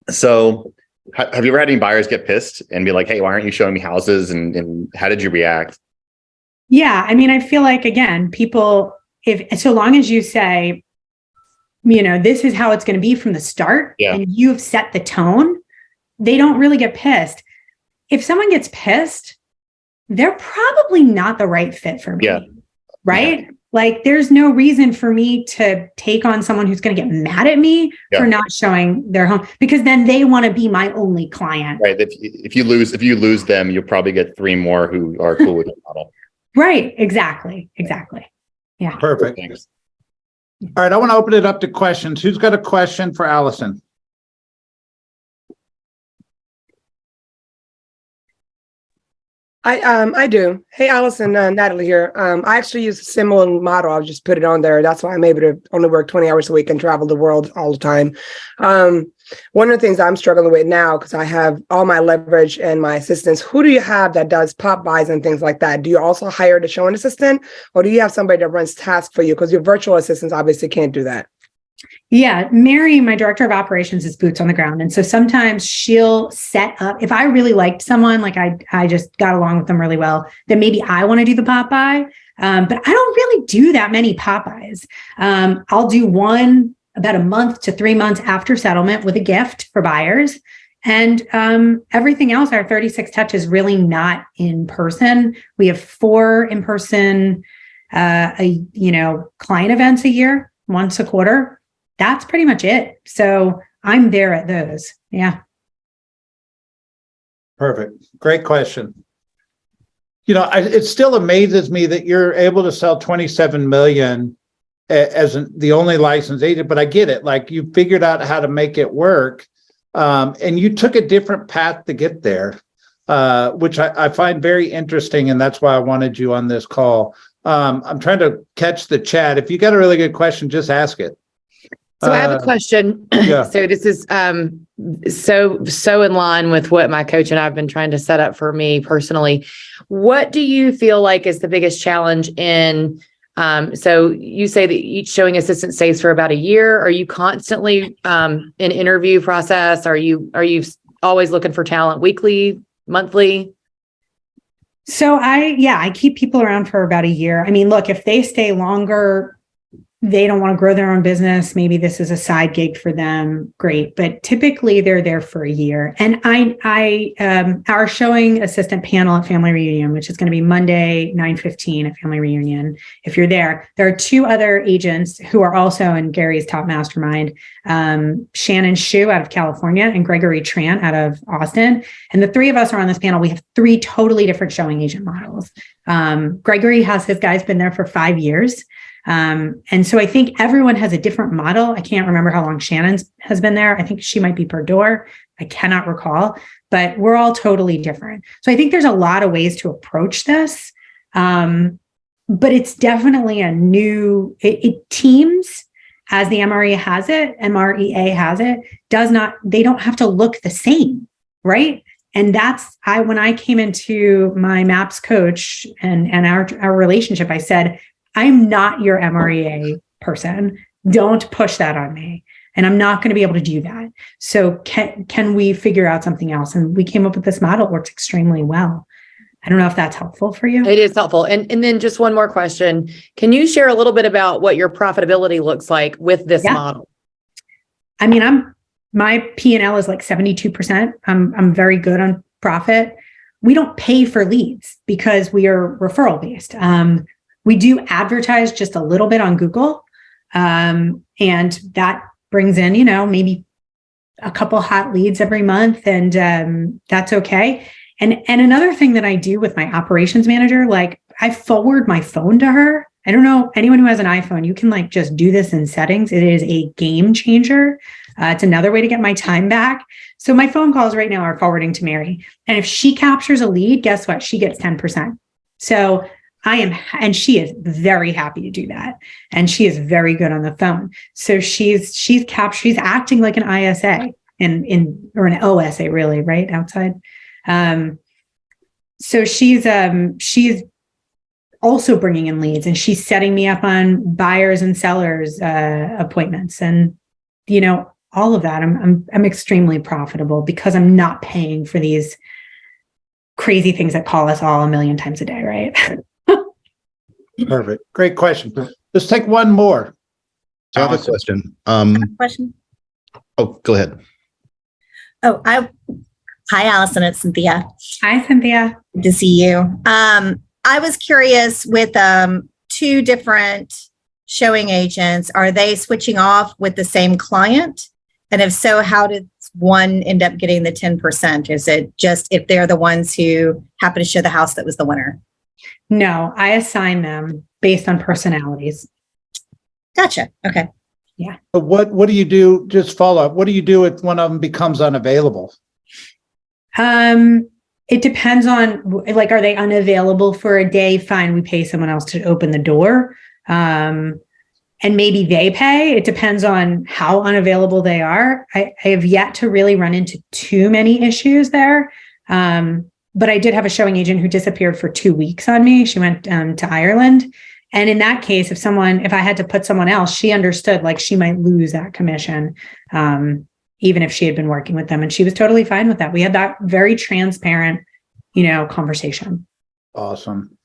So have you ever had any buyers get pissed and be like, hey, why aren't you showing me houses? And how did you react? Yeah. I mean, I feel like, again, people, so long as you say, this is how it's going to be from the start, and you've set the tone, they don't really get pissed. If someone gets pissed, they're probably not the right fit for me. Right? Yeah. There's no reason for me to take on someone who's going to get mad at me for not showing their home, because then they want to be my only client. Right. If you lose them, you'll probably get 3 more who are cool with the model. Right. Exactly. Yeah. Perfect. Thanks. All right. I want to open it up to questions. Who's got a question for Alison? I do. Hey, Allison, Natalie here. I actually use a similar model. I'll just put it on there. That's why I'm able to only work 20 hours a week and travel the world all the time. One of the things I'm struggling with now, because I have all my leverage and my assistants, who do you have that does pop buys and things like that? Do you also hire the showing assistant, or do you have somebody that runs tasks for you? Because your virtual assistants obviously can't do that. Yeah, Mary, my director of operations, is boots on the ground. And so sometimes she'll set up, if I really liked someone, like I just got along with them really well, then maybe I want to do the pop by. But I don't really do that many pop buys. I'll do one about a month to 3 months after settlement with a gift for buyers. And everything else, our 36 touch is really not in person. We have 4 in-person, client events a year, once a quarter. That's pretty much it. So I'm there at those. Yeah. Perfect. Great question. It still amazes me that you're able to sell 27 million as the only licensed agent, but I get it. Like, you figured out how to make it work. And you took a different path to get there, which I find very interesting. And that's why I wanted you on this call. I'm trying to catch the chat. If you got a really good question, just ask it. So I have a question. Yeah. So this is so in line with what my coach and I've been trying to set up for me personally. What do you feel like is the biggest challenge in, so you say that each showing assistant stays for about a year. Are you constantly in interview process? Are you always looking for talent weekly, monthly? So I keep people around for about a year. I mean, look, if they stay longer, they don't want to grow their own business. Maybe this is a side gig for them. Great. But typically they're there for a year. And our showing assistant panel at Family Reunion, which is going to be Monday, 9:15 at Family Reunion. If you're there are 2 other agents who are also in Gary's top mastermind, Shannon Shu out of California and Gregory Tran out of Austin. And the 3 of us are on this panel. We have 3 totally different showing agent models. Gregory has his guys been there for 5 years. And so I think everyone has a different model. I can't remember how long Shannon's has been there. I think she might be per door. I cannot recall, but we're all totally different. So I think there's a lot of ways to approach this. But it's definitely a new, it teams, as the MREA has it, they don't have to look the same, right? And that's, when I came into my MAPS coach and our relationship, I said, I'm not your MREA person. Don't push that on me. And I'm not going to be able to do that. So can we figure out something else? And we came up with this model. It works extremely well. I don't know if that's helpful for you. It is helpful. And then just one more question. Can you share a little bit about what your profitability looks like with this model? I mean, my P&L is like 72%. I'm very good on profit. We don't pay for leads because we are referral based. We do advertise just a little bit on Google. And that brings in, maybe a couple hot leads every month. And that's okay. And another thing that I do with my operations manager, like I forward my phone to her. I don't know, anyone who has an iPhone, you can just do this in settings. It is a game changer. It's another way to get my time back. So my phone calls right now are forwarding to Mary. And if she captures a lead, guess what? She gets 10%. So and she is very happy to do that. And she is very good on the phone. So she's acting like an ISA or an OSA really, right? Outside. So she's also bringing in leads, and she's setting me up on buyers and sellers, appointments, and, all of that. I'm extremely profitable because I'm not paying for these crazy things that call us all a million times a day. Right. Perfect. Great question. Let's take one more. I have a question. Question. Oh, go ahead. Hi, Allison. It's Cynthia. Hi, Cynthia. Good to see you. I was curious with 2 different showing agents, are they switching off with the same client? And if so, how did one end up getting the 10%? Is it just if they're the ones who happen to show the house that was the winner? No, I assign them based on personalities. Gotcha. Okay. Yeah. But what do you do? Just follow up. What do you do if one of them becomes unavailable? It It depends on, like, are they unavailable for a day? Fine, we pay someone else to open the door. And maybe they pay. It depends on how unavailable they are. I have yet to really run into too many issues there. But I did have a showing agent who disappeared for 2 weeks on me. She went to Ireland. And in that case, if I had to put someone else, she understood like she might lose that commission, even if she had been working with them. And she was totally fine with that. We had that very transparent, conversation. Awesome.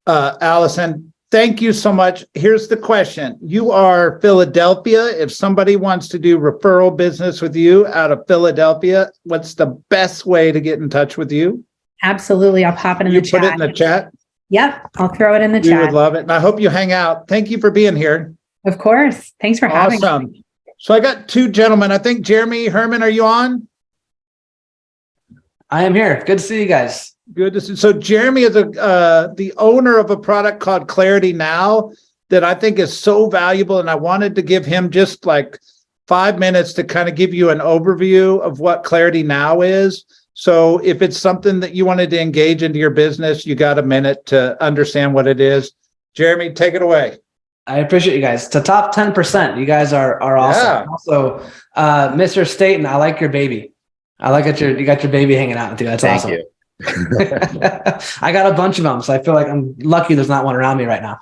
Allison, thank you so much. Here's the question. You are Philadelphia. If somebody wants to do referral business with you out of Philadelphia, what's the best way to get in touch with you? Absolutely. I'll pop it in the chat. You put it in the chat? Yep. I'll throw it in the We chat. would love it. And I hope you hang out. Thank you for being here. Of course. Thanks for having me. Awesome. So I got two gentlemen. I think Jeremy, Herman, are you on? I am here. Good to see you guys. Good to see. So Jeremy is the owner of a product called Clarity Now that I think is so valuable. And I wanted to give him just like 5 minutes to kind of give you an overview of what Clarity Now is. So if it's something that you wanted to engage into your business, you got a minute to understand what it is. Jeremy, take it away. I appreciate you guys. To top 10%, you guys are awesome. Yeah. Also, Mr. Staten, I like your baby. I like that you got your baby hanging out with you. That's Thank awesome. you. I got a bunch of them, so I feel like I'm lucky there's not one around me right now.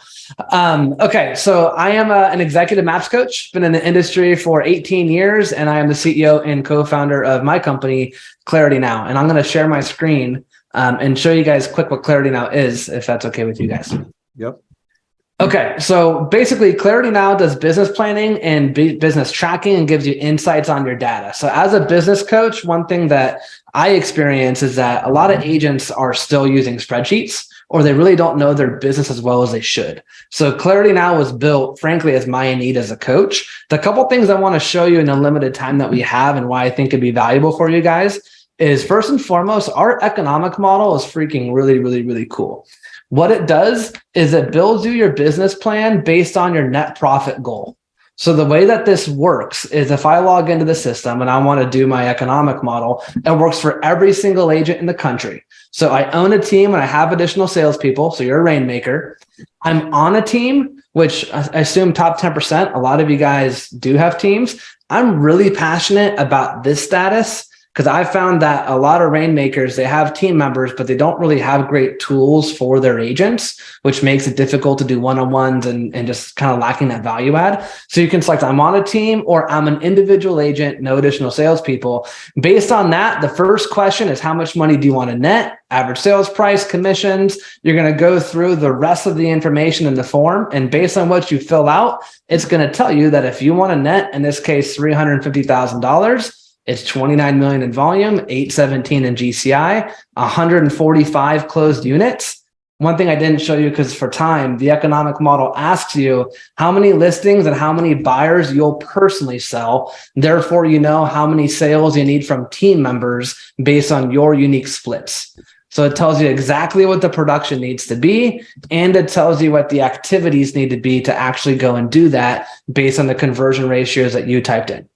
Okay, so I am an executive maps coach, been in the industry for 18 years, and I am the CEO and co-founder of my company, Clarity Now. And I'm going to share my screen and show you guys quick what Clarity Now is, if that's okay with you guys. Yep. Okay, so basically Clarity Now does business planning and business tracking and gives you insights on your data. So as a business coach, one thing that I experience is that a lot of agents are still using spreadsheets, or they really don't know their business as well as they should. So Clarity Now was built, frankly, as my need as a coach. The couple things I want to show you in the limited time that we have and why I think it'd be valuable for you guys is, first and foremost, our economic model is freaking really, really, really cool. What it does is it builds you your business plan based on your net profit goal. So the way that this works is if I log into the system and I want to do my economic model, it works for every single agent in the country. So I own a team and I have additional salespeople. So you're a rainmaker. I'm on a team, which I assume top 10%. A lot of you guys do have teams. I'm really passionate about this status because I found that a lot of rainmakers, they have team members, but they don't really have great tools for their agents, which makes it difficult to do one-on-ones and just kind of lacking that value add. So you can select, I'm on a team or I'm an individual agent, no additional salespeople. Based on that, the first question is how much money do you want to net? Average sales price, commissions. You're going to go through the rest of the information in the form. And based on what you fill out, it's going to tell you that if you want to net, in this case, $350,000, it's 29 million in volume, 817 in GCI, 145 closed units. One thing I didn't show you because for time, the economic model asks you how many listings and how many buyers you'll personally sell. Therefore, you know how many sales you need from team members based on your unique splits. So it tells you exactly what the production needs to be, and it tells you what the activities need to be to actually go and do that based on the conversion ratios that you typed in.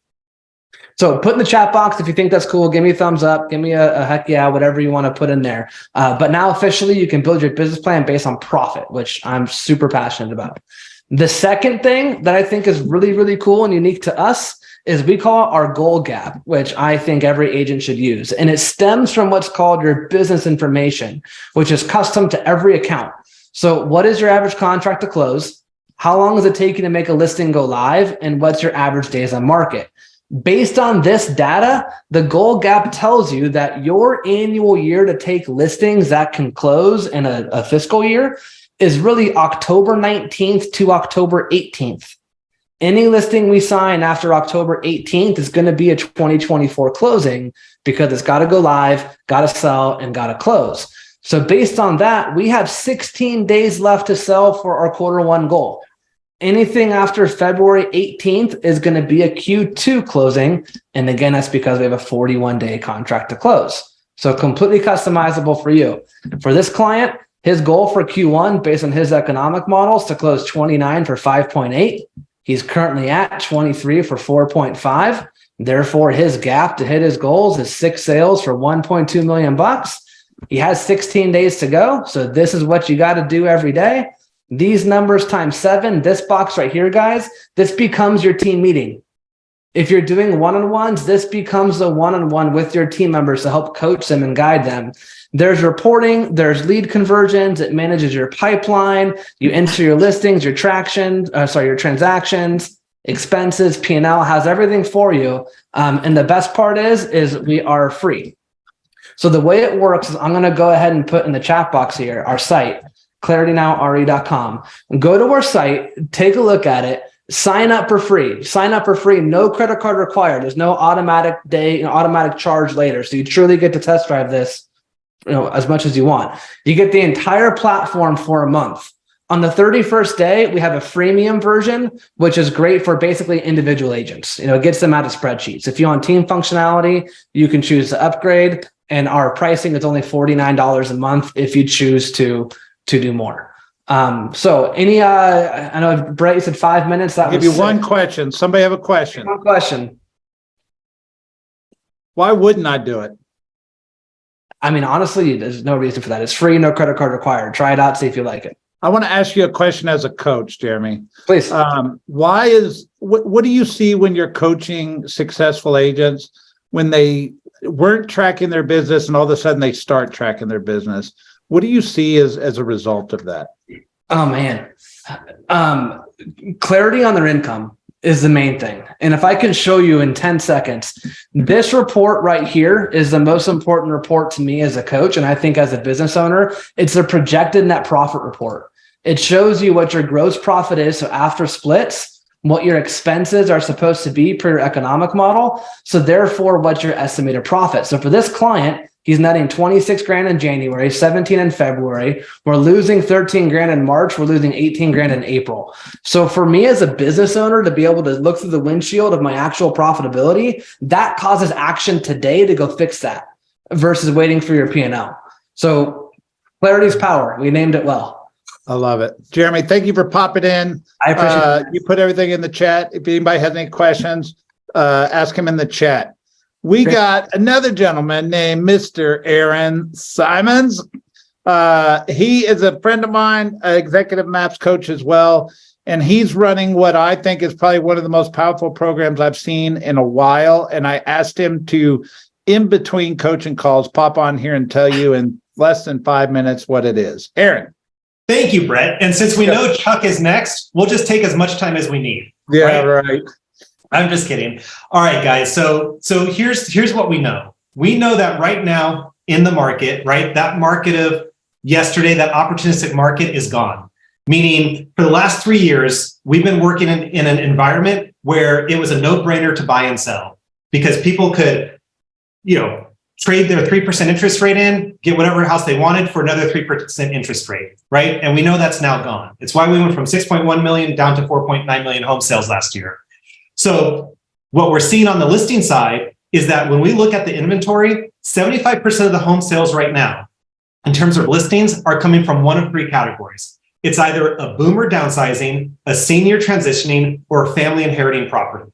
So put in the chat box if you think that's cool. Give me a thumbs up. Give me a heck yeah, whatever you want to put in there. But now officially you can build your business plan based on profit, which I'm super passionate about. The second thing that I think is really, really cool and unique to us is we call it our goal gap, which I think every agent should use. And it stems from what's called your business information, which is custom to every account. So what is your average contract to close? How long does it take you to make a listing go live? And what's your average days on market? Based on this data, the goal gap tells you that your annual year to take listings that can close in a fiscal year is really October 19th to October 18th. Any listing we sign after October 18th is going to be a 2024 closing because it's got to go live, got to sell, and got to close. So based on that, we have 16 days left to sell for our Q1 goal. Anything after February 18th is going to be a Q2 closing. And again, that's because we have a 41-day contract to close. So completely customizable for you. For this client, his goal for Q1 based on his economic models to close 29 for 5.8. He's currently at 23 for 4.5. Therefore, his gap to hit his goals is 6 sales for 1.2 million bucks. He has 16 days to go. So this is what you got to do every day. These numbers times 7, this box right here, guys, this becomes your team meeting. If you're doing one-on-ones, this becomes a one-on-one with your team members to help coach them and guide them. There's reporting, there's lead conversions, it manages your pipeline, you enter your listings, your your transactions, expenses, P&L, has everything for you. And the best part is we are free. So the way it works is I'm going to go ahead and put in the chat box here, our site, claritynowre.com. Go to our site, take a look at it, sign up for free. Sign up for free. No credit card required. There's no automatic charge later. So you truly get to test drive this, as much as you want. You get the entire platform for a month. On the 31st day, we have a freemium version, which is great for basically individual agents. It gets them out of spreadsheets. If you want team functionality, you can choose to upgrade. And our pricing is only $49 a month if you choose to do more. So I know Brett, you said 5 minutes. I'll give you one question. Somebody have a question? One question. Why wouldn't I do it? I mean, honestly, there's no reason for that. It's free, no credit card required. Try it out, see if you like it. I want to ask you a question as a coach, Jeremy. Please. What do you see when you're coaching successful agents when they weren't tracking their business and all of a sudden they start tracking their business? What do you see as a result of that? Oh, man. Clarity on their income is the main thing. And if I can show you in 10 seconds, this report right here is the most important report to me as a coach. And I think as a business owner, it's a projected net profit report. It shows you what your gross profit is. So after splits, what your expenses are supposed to be per your economic model. So therefore, what's your estimated profit? So for this client, he's netting 26 grand in January, 17 in February. We're losing 13 grand in March. We're losing 18 grand in April. So for me as a business owner to be able to look through the windshield of my actual profitability, that causes action today to go fix that versus waiting for your P&L. So clarity is power. We named it well. I love it. Jeremy, thank you for popping in. I appreciate it. You put everything in the chat. If anybody has any questions, ask him in the chat. We got another gentleman named Mr. Aaron Simons. He is a friend of mine, an executive maps coach as well. And he's running what I think is probably one of the most powerful programs I've seen in a while. And I asked him to, in between coaching calls, pop on here and tell you in less than 5 minutes what it is. Aaron. Thank you, Brett. And since we know Chuck is next, we'll just take as much time as we need. Yeah, right. I'm just kidding. All right, guys. So here's what we know. We know that right now in the market, right, that market of yesterday, that opportunistic market is gone. Meaning for the last 3 years, we've been working in an environment where it was a no-brainer to buy and sell because people could, trade their 3% interest rate in, get whatever house they wanted for another 3% interest rate, right? And we know that's now gone. It's why we went from 6.1 million down to 4.9 million home sales last year. So what we're seeing on the listing side is that when we look at the inventory, 75% of the home sales right now, in terms of listings, are coming from one of 3 categories. It's either a boomer downsizing, a senior transitioning, or a family inheriting property.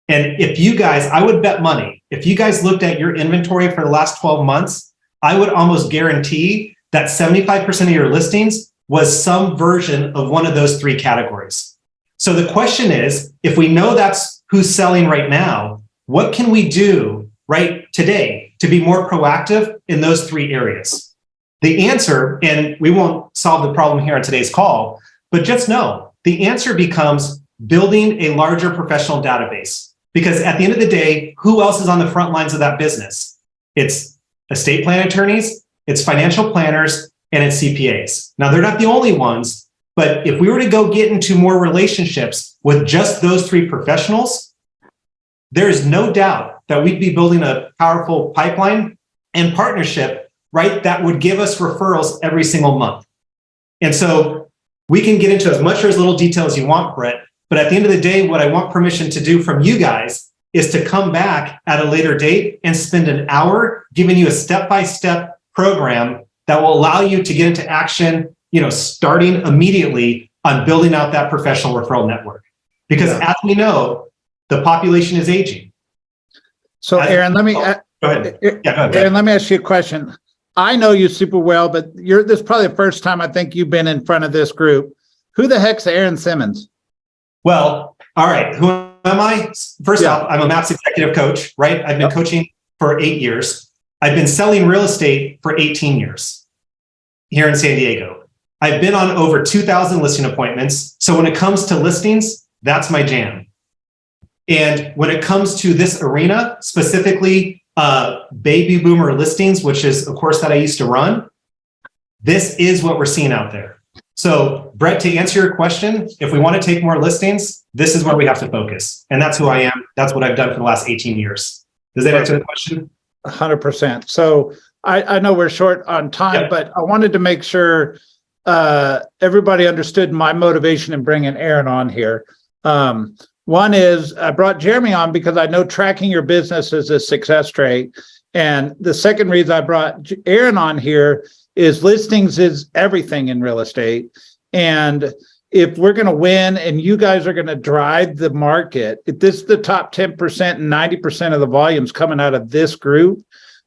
And if you guys, I would bet money, if you guys looked at your inventory for the last 12 months, I would almost guarantee that 75% of your listings was some version of one of those 3 categories. So the question is, if we know that's who's selling right now, what can we do right today to be more proactive in those 3 areas? The answer, and we won't solve the problem here on today's call, but just know the answer becomes building a larger professional database. Because at the end of the day, who else is on the front lines of that business? It's estate plan attorneys, it's financial planners, and it's CPAs. Now, they're not the only ones, but if we were to go get into more relationships with just those 3 professionals, there is no doubt that we'd be building a powerful pipeline and partnership, right, that would give us referrals every single month. And so we can get into as much or as little detail as you want, Brett. But at the end of the day, what I want permission to do from you guys is to come back at a later date and spend an hour giving you a step-by-step program that will allow you to get into action, starting immediately on building out that professional referral network. Because as we know, the population is aging. So Aaron, let me go ahead. Yeah, go ahead. Aaron, let me ask you a question. I know you super well, but this is probably the first time I think you've been in front of this group. Who the heck's Aaron Simmons? Well, all right. Who am I? First off, I'm a MAPS executive coach, right? I've been coaching for 8 years. I've been selling real estate for 18 years here in San Diego. I've been on over 2,000 listing appointments. So when it comes to listings, that's my jam. And when it comes to this arena, specifically baby boomer listings, which is a course that I used to run, this is what we're seeing out there. So Brett, to answer your question, if we want to take more listings, this is where we have to focus. And that's who I am. That's what I've done for the last 18 years. Does that answer the question? 100%. So I know we're short on time, but I wanted to make sure everybody understood my motivation in bringing Aaron on here. One is I brought Jeremy on because I know tracking your business is a success trait. And the second reason I brought Aaron on here is listings is everything in real estate. And if we're going to win and you guys are going to drive the market, if this is the top 10% and 90% of the volumes coming out of this group,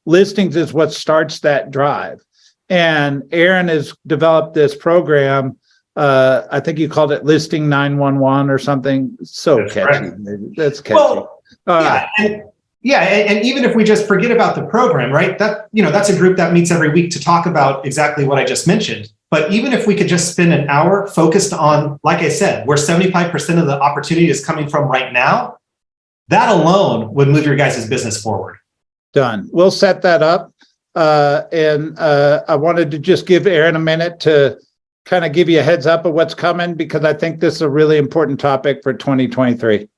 listings is what starts that drive. And Aaron has developed this program. I think you called it Listing 911 or something. So That's catchy. correct. That's catchy. Well, and even if we just forget about the program, right? That's a group that meets every week to talk about exactly what I just mentioned. But even if we could just spend an hour focused on, like I said, where 75% of the opportunity is coming from right now, that alone would move your guys' business forward. Done. We'll set that up. And I wanted to just give Aaron a minute to kind of give you a heads up of what's coming, because I think this is a really important topic for 2023.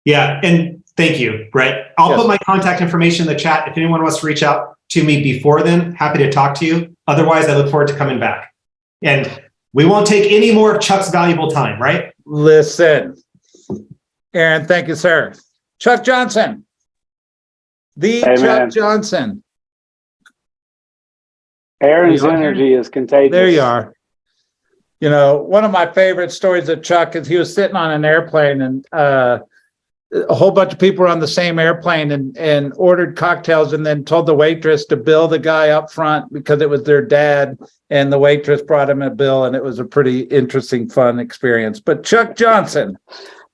Yeah. And thank you, Brett. I'll put my contact information in the chat. If anyone wants to reach out to me before then, happy to talk to you. Otherwise, I look forward to coming back. And we won't take any more of Chuck's valuable time, right? Listen, Aaron, thank you, sir. Chuck Johnson. Chuck Johnson. Aaron's energy is contagious. There you are. You know, one of my favorite stories of Chuck is he was sitting on an airplane and a whole bunch of people were on the same airplane and ordered cocktails and then told the waitress to bill the guy up front because it was their dad. And the waitress brought him a bill, and it was a pretty interesting, fun experience. But Chuck Johnson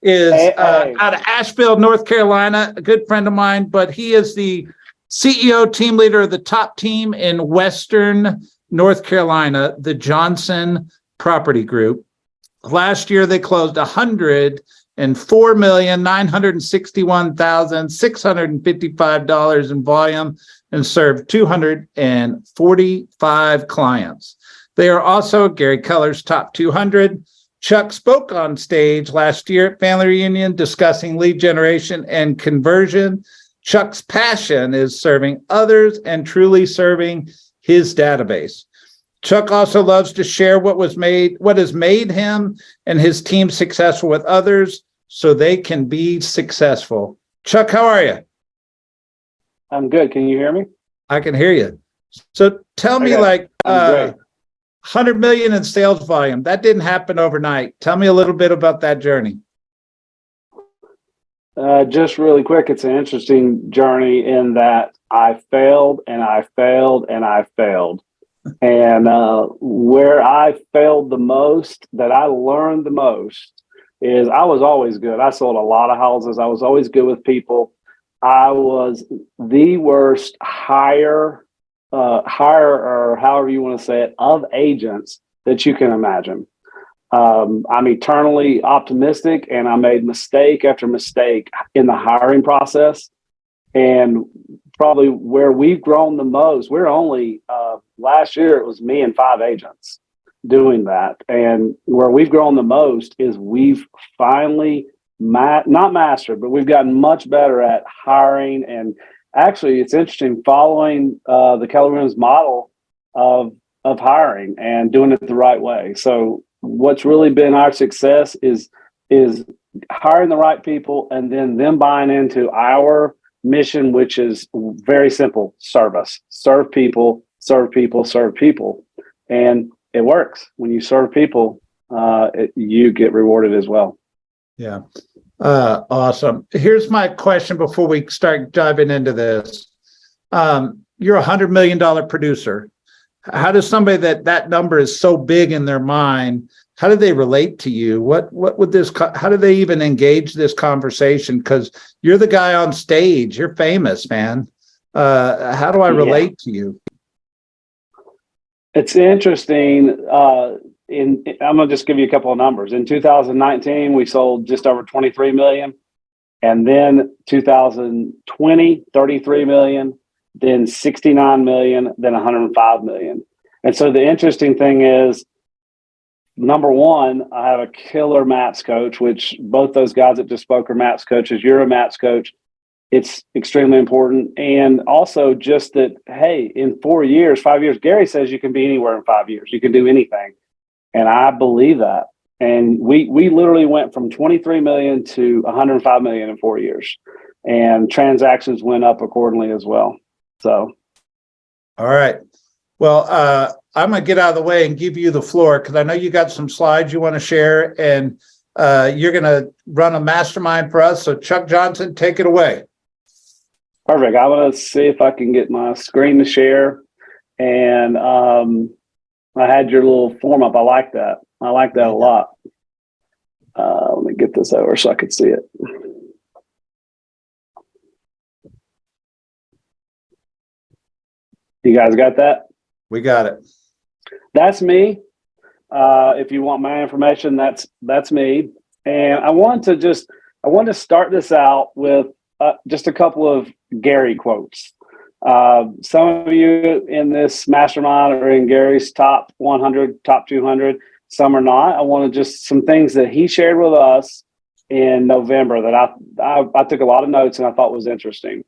is out of Asheville, North Carolina, a good friend of mine, but he is the CEO team leader of the top team in Western North Carolina, the Johnson Property Group. Last year, they closed $104,961,655 in volume and served 245 clients. They are also Gary Keller's top 200. Chuck spoke on stage last year at Family Reunion discussing lead generation and conversion. Chuck's passion is serving others and truly serving his database. Chuck also loves to share what has made him and his team successful with others so they can be successful. Chuck, how are you? I'm good. Can you hear me? I can hear you. So tell me, 100 million in sales volume. That didn't happen overnight. Tell me a little bit about that journey. Just really quick, it's an interesting journey in that I failed and I failed and I failed. And where I failed the most, that I learned the most, is I was always good. I sold a lot of houses. I was always good with people. I was the worst hire or however you want to say it, of agents that you can imagine. I'm eternally optimistic, and I made mistake after mistake in the hiring process. And probably where we've grown the most, we're only last year it was me and 5 agents doing that. And where we've grown the most is we've finally not mastered, but we've gotten much better at hiring. And actually, it's interesting following the Keller Williams model of hiring and doing it the right way. So what's really been our success is hiring the right people and then them buying into our mission, which is very simple: service. Serve people, serve people, serve people. And it works. When you serve people, you get rewarded as well. Yeah. Awesome. Here's my question before we start diving into this. You're a $100 million producer. how does somebody that number is so big in their mind, how do they relate to you? What would this, how do they even engage this conversation? Because you're the guy on stage, you're famous, man. How do I relate to you? It's interesting. I'm gonna just give you a couple of numbers. In 2019, we sold just over 23 million, and then 2020, 33 million, then 69 million, then 105 million. And so the interesting thing is, number one, I have a killer MAPS coach, which both those guys that just spoke are MAPS coaches. You're a MAPS coach. It's extremely important. And also just that, hey, in 4 years, 5 years, Gary says you can be anywhere in 5 years. You can do anything. And I believe that. And we literally went from 23 million to 105 million in 4 years. And transactions went up accordingly as well. So. All right. Well, I'm going to get out of the way and give you the floor because I know you got some slides you want to share, and you're going to run a mastermind for us. So Chuck Johnson, take it away. Perfect. I'm going to see if I can get my screen to share. And I had your little form up. I like that. I like that a lot. Let me get this over so I can see it. You guys got that? We got it. That's me. If you want my information, that's me. And I want to start this out with just a couple of Gary quotes. Some of you in this mastermind are in Gary's top 100, top 200. Some are not. I want to just some things that he shared with us in November that I took a lot of notes and I thought was interesting.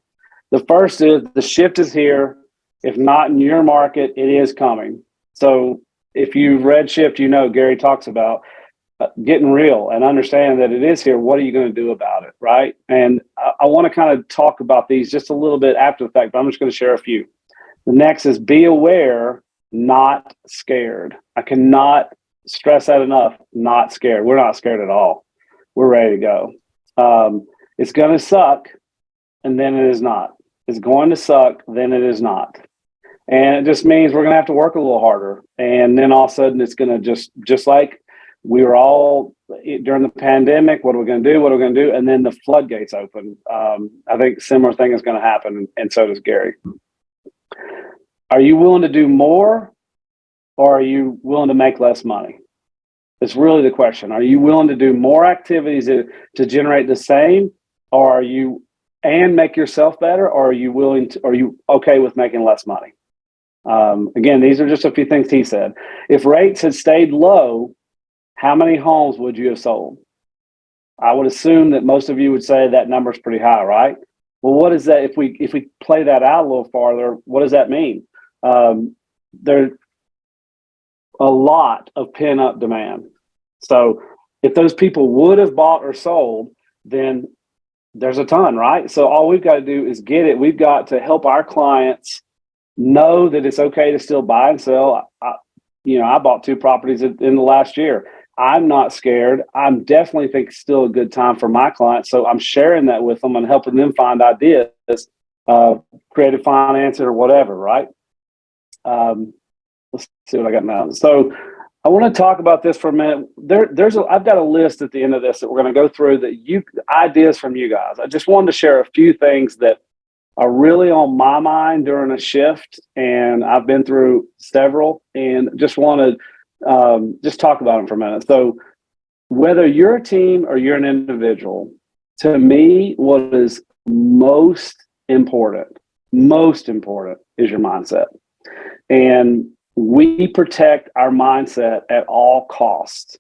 The first is the shift is here. If not in your market, it is coming. So if you've read Shift, you know Gary talks about getting real and understanding that it is here. What are you going to do about it, right? And I want to kind of talk about these just a little bit after the fact, but I'm just going to share a few. The next is be aware, not scared. I cannot stress that enough, not scared. We're not scared at all. We're ready to go. It's going to suck, and then it is not. It's going to suck, then it is not. And it just means we're going to have to work a little harder. And then all of a sudden it's going to just like we were all during the pandemic, what are we going to do? What are we going to do? And then the floodgates open. I think a similar thing is going to happen. And so does Gary. Are you willing to do more, or are you willing to make less money? It's really the question. Are you willing to do more activities to generate the same, or are you and make yourself better, or are you okay with making less money? Again, these are just a few things he said. If rates had stayed low, how many homes would you have sold? I would assume that most of you would say that number's pretty high, right? Well, what is that? If we play that out a little farther, what does that mean? There's a lot of pent-up demand. So if those people would have bought or sold, then there's a ton, right? So all we've got to do is get it. We've got to help our clients know that it's okay to still buy and sell. I bought 2 properties in the last year. I'm not scared. I'm definitely think it's still a good time for my clients. So I'm sharing that with them and helping them find ideas, creative finance or whatever, right? Let's see what I got now. So I want to talk about this for a minute. I've got a list at the end of this that we're going to go through ideas from you guys. I just wanted to share a few things that are really on my mind during a shift, and I've been through several, and just want to just talk about them for a minute. So whether you're a team or you're an individual, to me, what is most important is your mindset. And we protect our mindset at all costs.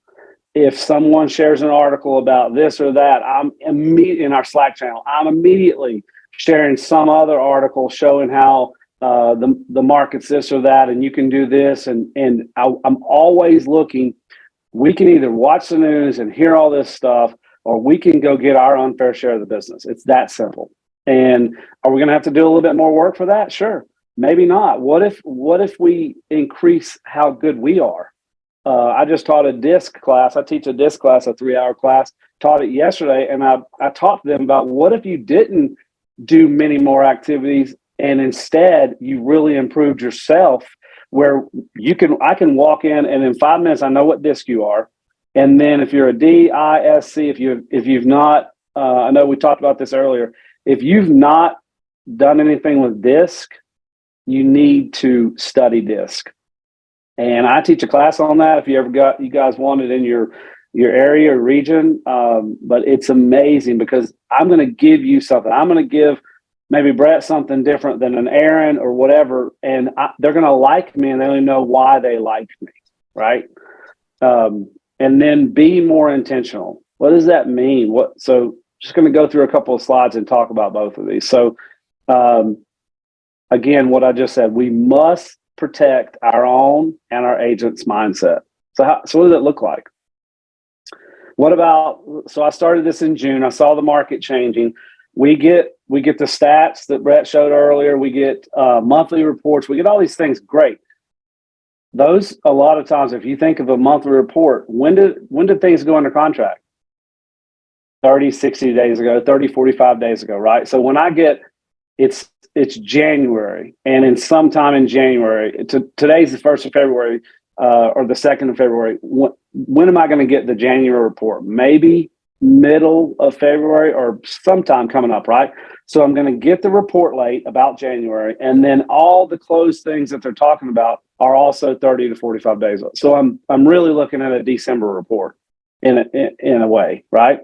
If someone shares an article about this or that, I'm immediately in our Slack channel, I'm immediately sharing some other article showing how the market's this or that, and you can do this. And I'm always looking. We can either watch the news and hear all this stuff, or we can go get our unfair share of the business. It's that simple. And are we going to have to do a little bit more work for that? Sure. Maybe not. What if we increase how good we are? I just taught a disc class. I teach a disc class, a 3-hour class. Taught it yesterday, and I taught them about what if you didn't do many more activities and instead you really improved yourself where I can walk in and in 5 minutes, I know what disc you are. And then if you're a DISC, if you've not, I know we talked about this earlier, if you've not done anything with disc, you need to study disc. And I teach a class on that if you guys want it in your area or region. But it's amazing because I'm going to give you something. I'm going to give maybe Brett something different than an Aaron or whatever. And they're going to like me and they don't know why they like me. Right. And then be more intentional. What does that mean? So just going to go through a couple of slides and talk about both of these. So, again, what I just said, we must protect our own and our agent's mindset. So what does it look like? So I started this in June. I saw the market changing. We get the stats that Brett showed earlier. We get monthly reports. We get all these things. Great. Those, a lot of times, if you think of a monthly report, when did things go under contract? 30, 60 days ago, 30, 45 days ago, right? So when I get, it's January, and in sometime in January, today's the 1st of February, or the 2nd of February. When am I going to get the January report? Maybe middle of February or sometime coming up, right? So I'm going to get the report late about January, and then all the closed things that they're talking about are also 30 to 45 days. So I'm really looking at a December report in a way, right?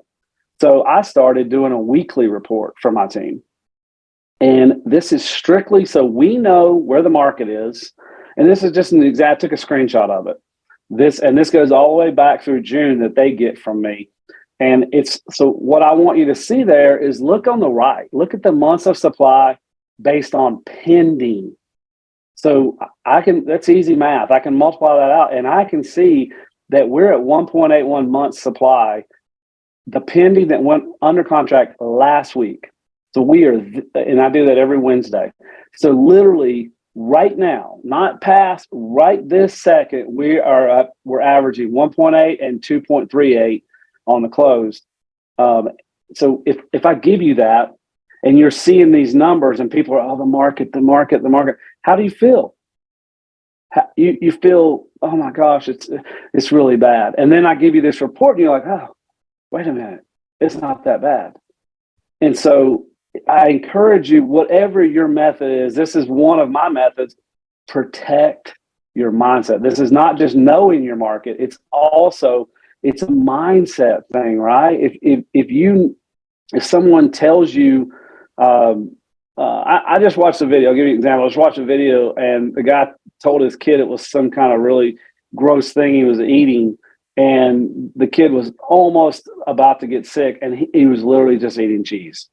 So I started doing a weekly report for my team. And this is strictly so we know where the market is. And this is just an exact, took a screenshot of it. This goes all the way back through June that they get from me. And so what I want you to see there is look on the right, look at the months of supply based on pending. So that's easy math. I can multiply that out and I can see that we're at 1.81 months supply, the pending that went under contract last week. So and I do that every Wednesday. So literally right now, not past, right this second, we're averaging 1.8 and 2.38 on the closed. So if I give you that and you're seeing these numbers and people are, the market, how do you feel? You feel, oh my gosh, it's really bad. And then I give you this report and you're like, oh, wait a minute, it's not that bad. And so I encourage you, whatever your method is, this is one of my methods, protect your mindset. This is not just knowing your market. It's a mindset thing, right? If someone tells you, I just watched a video, I'll give you an example. I just watched a video and the guy told his kid it was some kind of really gross thing he was eating. And the kid was almost about to get sick and he was literally just eating cheese.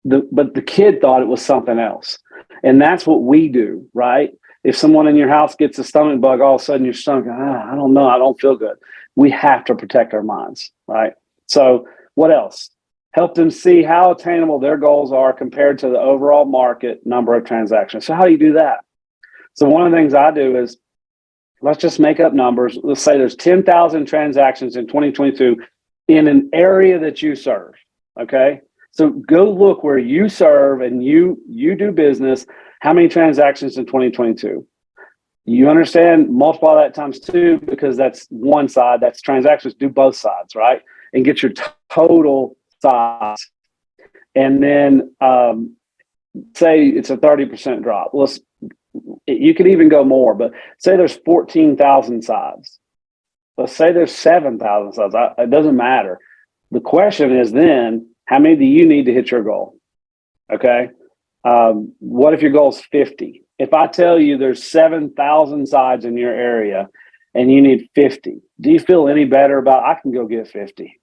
But the kid thought it was something else. And that's what we do, right? If someone in your house gets a stomach bug, all of a sudden your stomach, I don't know, I don't feel good. We have to protect our minds, right? So what else? Help them see how attainable their goals are compared to the overall market number of transactions. So how do you do that? So one of the things I do is, let's just make up numbers. Let's say there's 10,000 transactions in 2022 in an area that you serve, okay? So go look where you serve and you do business. How many transactions in 2022? You understand, multiply that times 2 because that's one side, that's transactions, do both sides, right? And get your total size. And then say it's a 30% drop. You could even go more, but say there's 14,000 sides. Let's say there's 7,000 sides. It doesn't matter. The question is then, how many do you need to hit your goal? Okay. What if your goal is 50? If I tell you there's 7,000 sides in your area and you need 50, do you feel any better about, I can go get 50,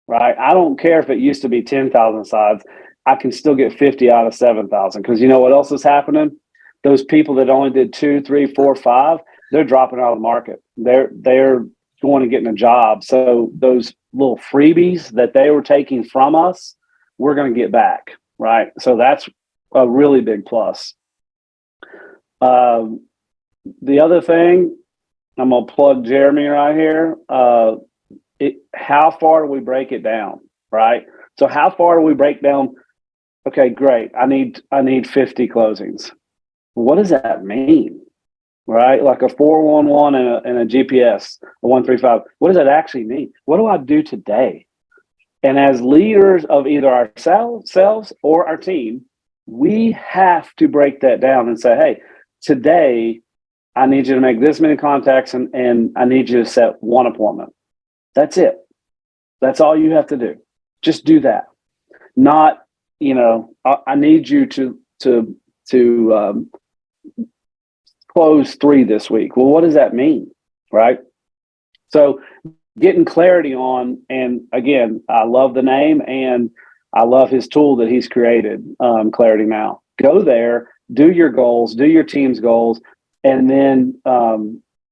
right? I don't care if it used to be 10,000 sides. I can still get 50 out of 7,000 because you know what else is happening? Those people that only did 2, 3, 4, 5, they're dropping out of the market. They're going and getting a job. So those little freebies that they were taking from us, we're going to get back, right? So that's a really big plus. The other thing, I'm going to plug Jeremy right here. How far do we break it down, right? So how far do we break down? Okay, great. I need 50 closings. what does that mean? Right? Like a 411 and a GPS, a 135. What does that actually mean? What do I do today? And as leaders of either ourselves or our team, we have to break that down and say, hey, today I need you to make this many contacts and I need you to set one appointment. That's it. That's all you have to do. Just do that. Not, I need you to close 3 this week. Well, what does that mean? Right? So getting clarity on, and again, I love the name and I love his tool that he's created, Clarity Now. Go there, do your goals, do your team's goals, and then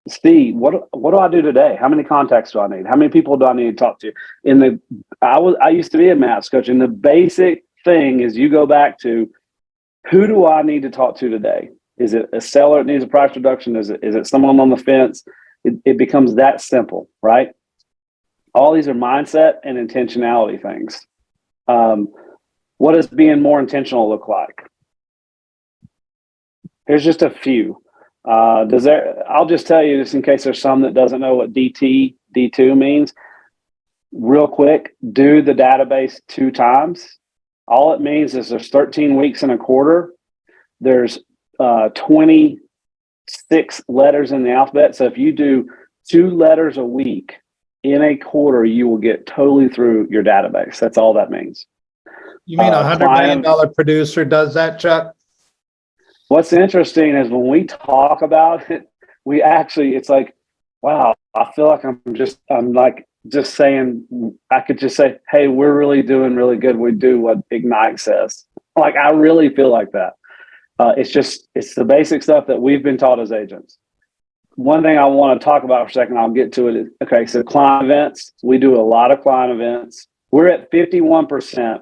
see what do I do today? How many contacts do I need? How many people do I need to talk to? I used to be a maths coach, and the basic thing is you go back to, who do I need to talk to today? Is it a seller that needs a price reduction? Is it someone on the fence? It becomes that simple, right? All these are mindset and intentionality things. What does being more intentional look like? Here's just a few. I'll just tell you, just in case there's some that doesn't know what D2 means. Real quick, do the database 2 times. All it means is there's 13 weeks in a quarter. There's 26 letters in the alphabet. So if you do 2 letters a week in a quarter, you will get totally through your database. That's all that means. You mean $100 million producer does that, Chuck? What's interesting is when we talk about it, it's like, wow, I feel like I'm just saying, I could just say, hey, we're really doing really good. We do what Ignite says. Like, I really feel like that. It's the basic stuff that we've been taught as agents. One thing I want to talk about for a second, I'll get to it. Okay, so client events. We do a lot of client events. We're at 51%,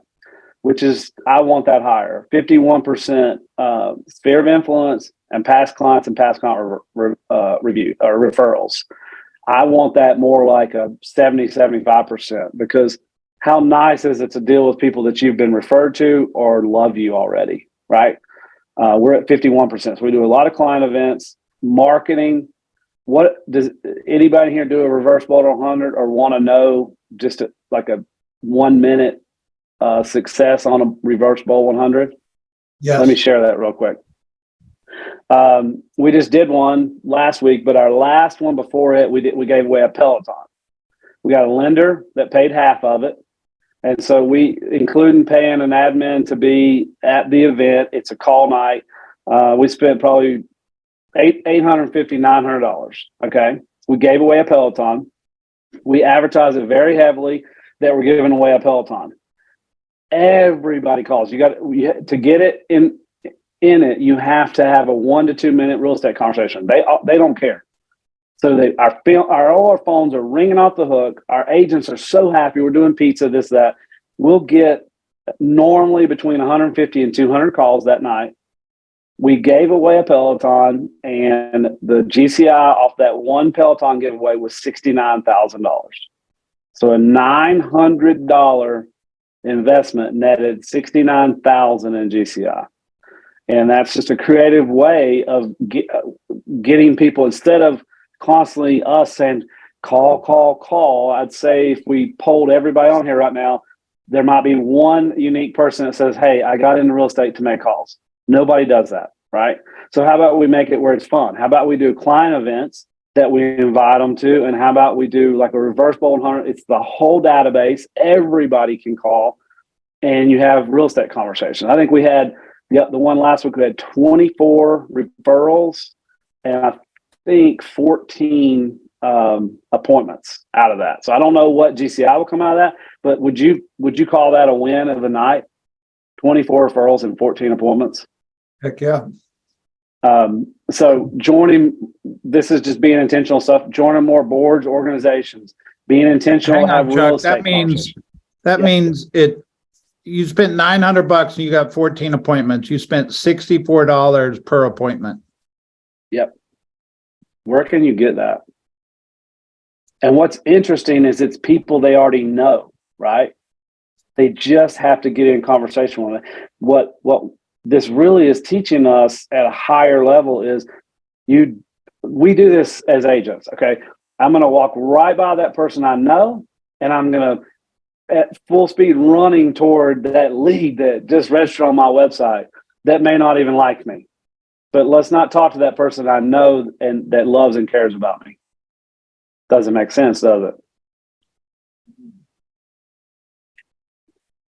which is, I want that higher. 51% sphere of influence and past clients and past client review or referrals. I want that more like a 70-75%, because how nice is it to deal with people that you've been referred to or love you already, right? We're at 51%. So we do a lot of client events, marketing. What does anybody here do a reverse bolt 100 or want to know just like a 1 minute success on a reverse bolt 100? Yes. Let me share that real quick. We just did one last week, but our last one before it, we gave away a Peloton. We got a lender that paid half of it. And so we, including paying an admin to be at the event, it's a call night. We spent probably $850, $900. Okay. We gave away a Peloton. We advertised it very heavily that we're giving away a Peloton. Everybody calls. You to get it in it, you have to have a 1 to 2 minute real estate conversation. They don't care. So all our phones are ringing off the hook. Our agents are so happy. We're doing pizza, this, that. We'll get normally between 150 and 200 calls that night. We gave away a Peloton, and the GCI off that one Peloton giveaway was $69,000. So a $900 investment netted $69,000 in GCI. And that's just a creative way of getting people, instead of constantly us saying, call. I'd say if we polled everybody on here right now, there might be one unique person that says, hey, I got into real estate to make calls. Nobody does that, right? So how about we make it where it's fun? How about we do client events that we invite them to? And how about we do like a reverse bolt 100? It's the whole database. Everybody can call, and you have real estate conversations. I think we had, the one last week, we had 24 referrals, and I think 14 appointments out of that. So I don't know what GCI will come out of that, but would you call that a win of the night? 24 referrals and 14 appointments. Heck yeah. So joining, this is just being intentional stuff. Joining more boards, organizations, being intentional. Hang on, Chuck. That means you spent $900 and you got 14 appointments. You spent $64 per appointment. Yep. Where can you get that? And what's interesting is it's people they already know, right? They just have to get in conversation with it. What this really is teaching us at a higher level is we do this as agents. Okay. I'm going to walk right by that person I know, and I'm going to at full speed running toward that lead that just registered on my website that may not even like me. But let's not talk to that person I know and that loves and cares about me. Doesn't make sense, does it?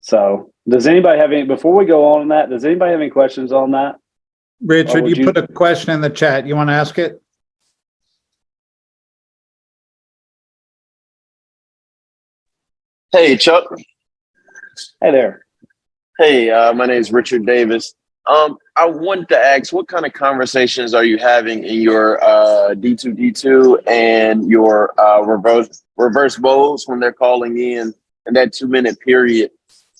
So does anybody have any, before we go on that, does anybody have any questions on that? Richard, you put a question in the chat. You want to ask it? Hey, Chuck. Hey there. Hey, my name is Richard Davis. I wanted to ask, what kind of conversations are you having in your D2D2 and your reverse bowls when they're calling in that 2-minute period?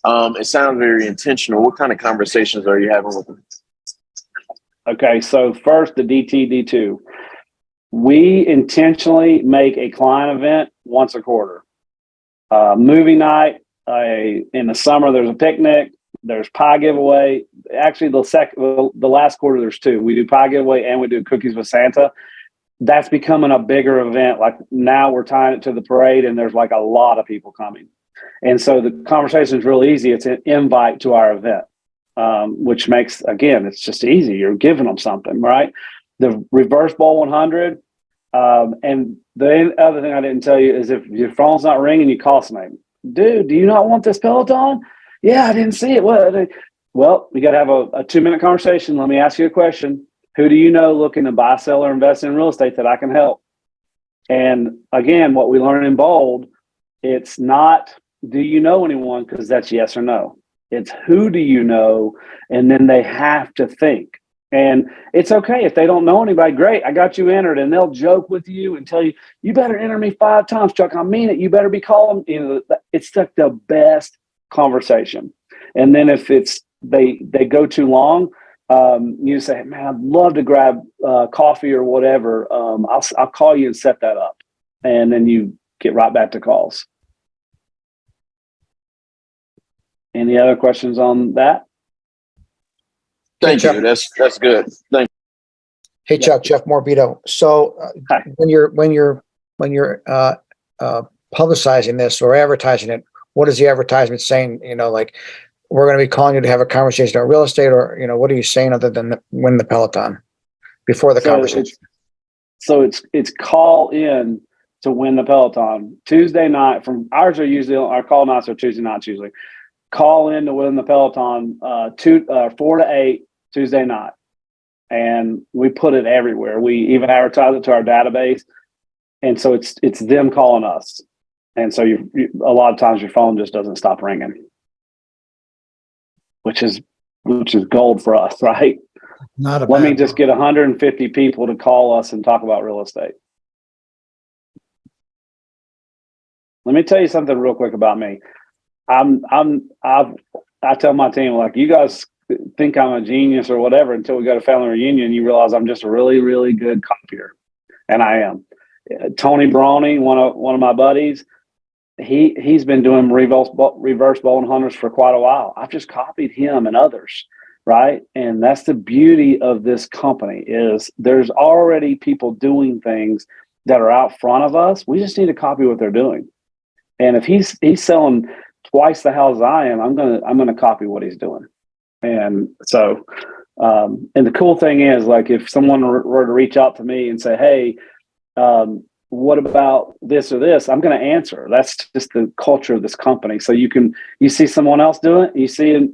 It sounds very intentional. What kind of conversations are you having with them? Okay, so first, the DTD2. We intentionally make a client event once a quarter. Movie night, in the summer, there's a picnic, there's pie giveaway. Actually, the last quarter, there's 2. We do pie giveaway and we do cookies with Santa. That's becoming a bigger event. Like now we're tying it to the parade and there's like a lot of people coming. And so the conversation is real easy. It's an invite to our event, which makes, again, it's just easy. You're giving them something, right? The reverse bowl 100. And the other thing I didn't tell you is if your phone's not ringing, you call somebody. Dude, do you not want this Peloton? Yeah, I didn't see it. Well, we got to have a 2-minute conversation. Let me ask you a question. Who do you know looking to buy, sell, or invest in real estate that I can help? And again, what we learn in bold, it's not, do you know anyone? Because that's yes or no. It's who do you know? And then they have to think. And it's okay if they don't know anybody. Great, I got you entered, and they'll joke with you and tell you, "You better enter me 5 times, Chuck. I mean it. You better be calling." You know, it's like the best conversation. And then if they go too long, you say, "Man, I'd love to grab coffee or whatever. I'll call you and set that up," and then you get right back to calls. Any other questions on that? Thank you. That's good. Thank you. Hey, Chuck, Jeff Morbido. So when you're publicizing this or advertising it, what is the advertisement saying? You know, like we're going to be calling you to have a conversation about real estate, or what are you saying other than win the Peloton before the conversation? So it's call in to win the Peloton Tuesday night. From ours are usually our call nights are Tuesday nights usually. Call in to win the Peloton 4 to 8 Tuesday night. And we put it everywhere. We even advertise it to our database. And so it's them calling us. And so you a lot of times your phone just doesn't stop ringing, which is gold for us, right? Let me just get 150 people to call us and talk about real estate. Let me tell you something real quick about me. I tell my team, like, you guys think I'm a genius or whatever until we go to family reunion. You realize I'm just a really, really good copier, and I am. Tony Broney, one of my buddies, he's been doing reverse bowling hunters for quite a while. I've just copied him and others, right? And that's the beauty of this company is there's already people doing things that are out front of us. We just need to copy what they're doing. And if he's selling twice the houses I am, I'm gonna copy what he's doing. And so, and the cool thing is, like, if someone were to reach out to me and say, "Hey, what about this or this?" I'm going to answer. That's just the culture of this company. So you see someone else doing it, you see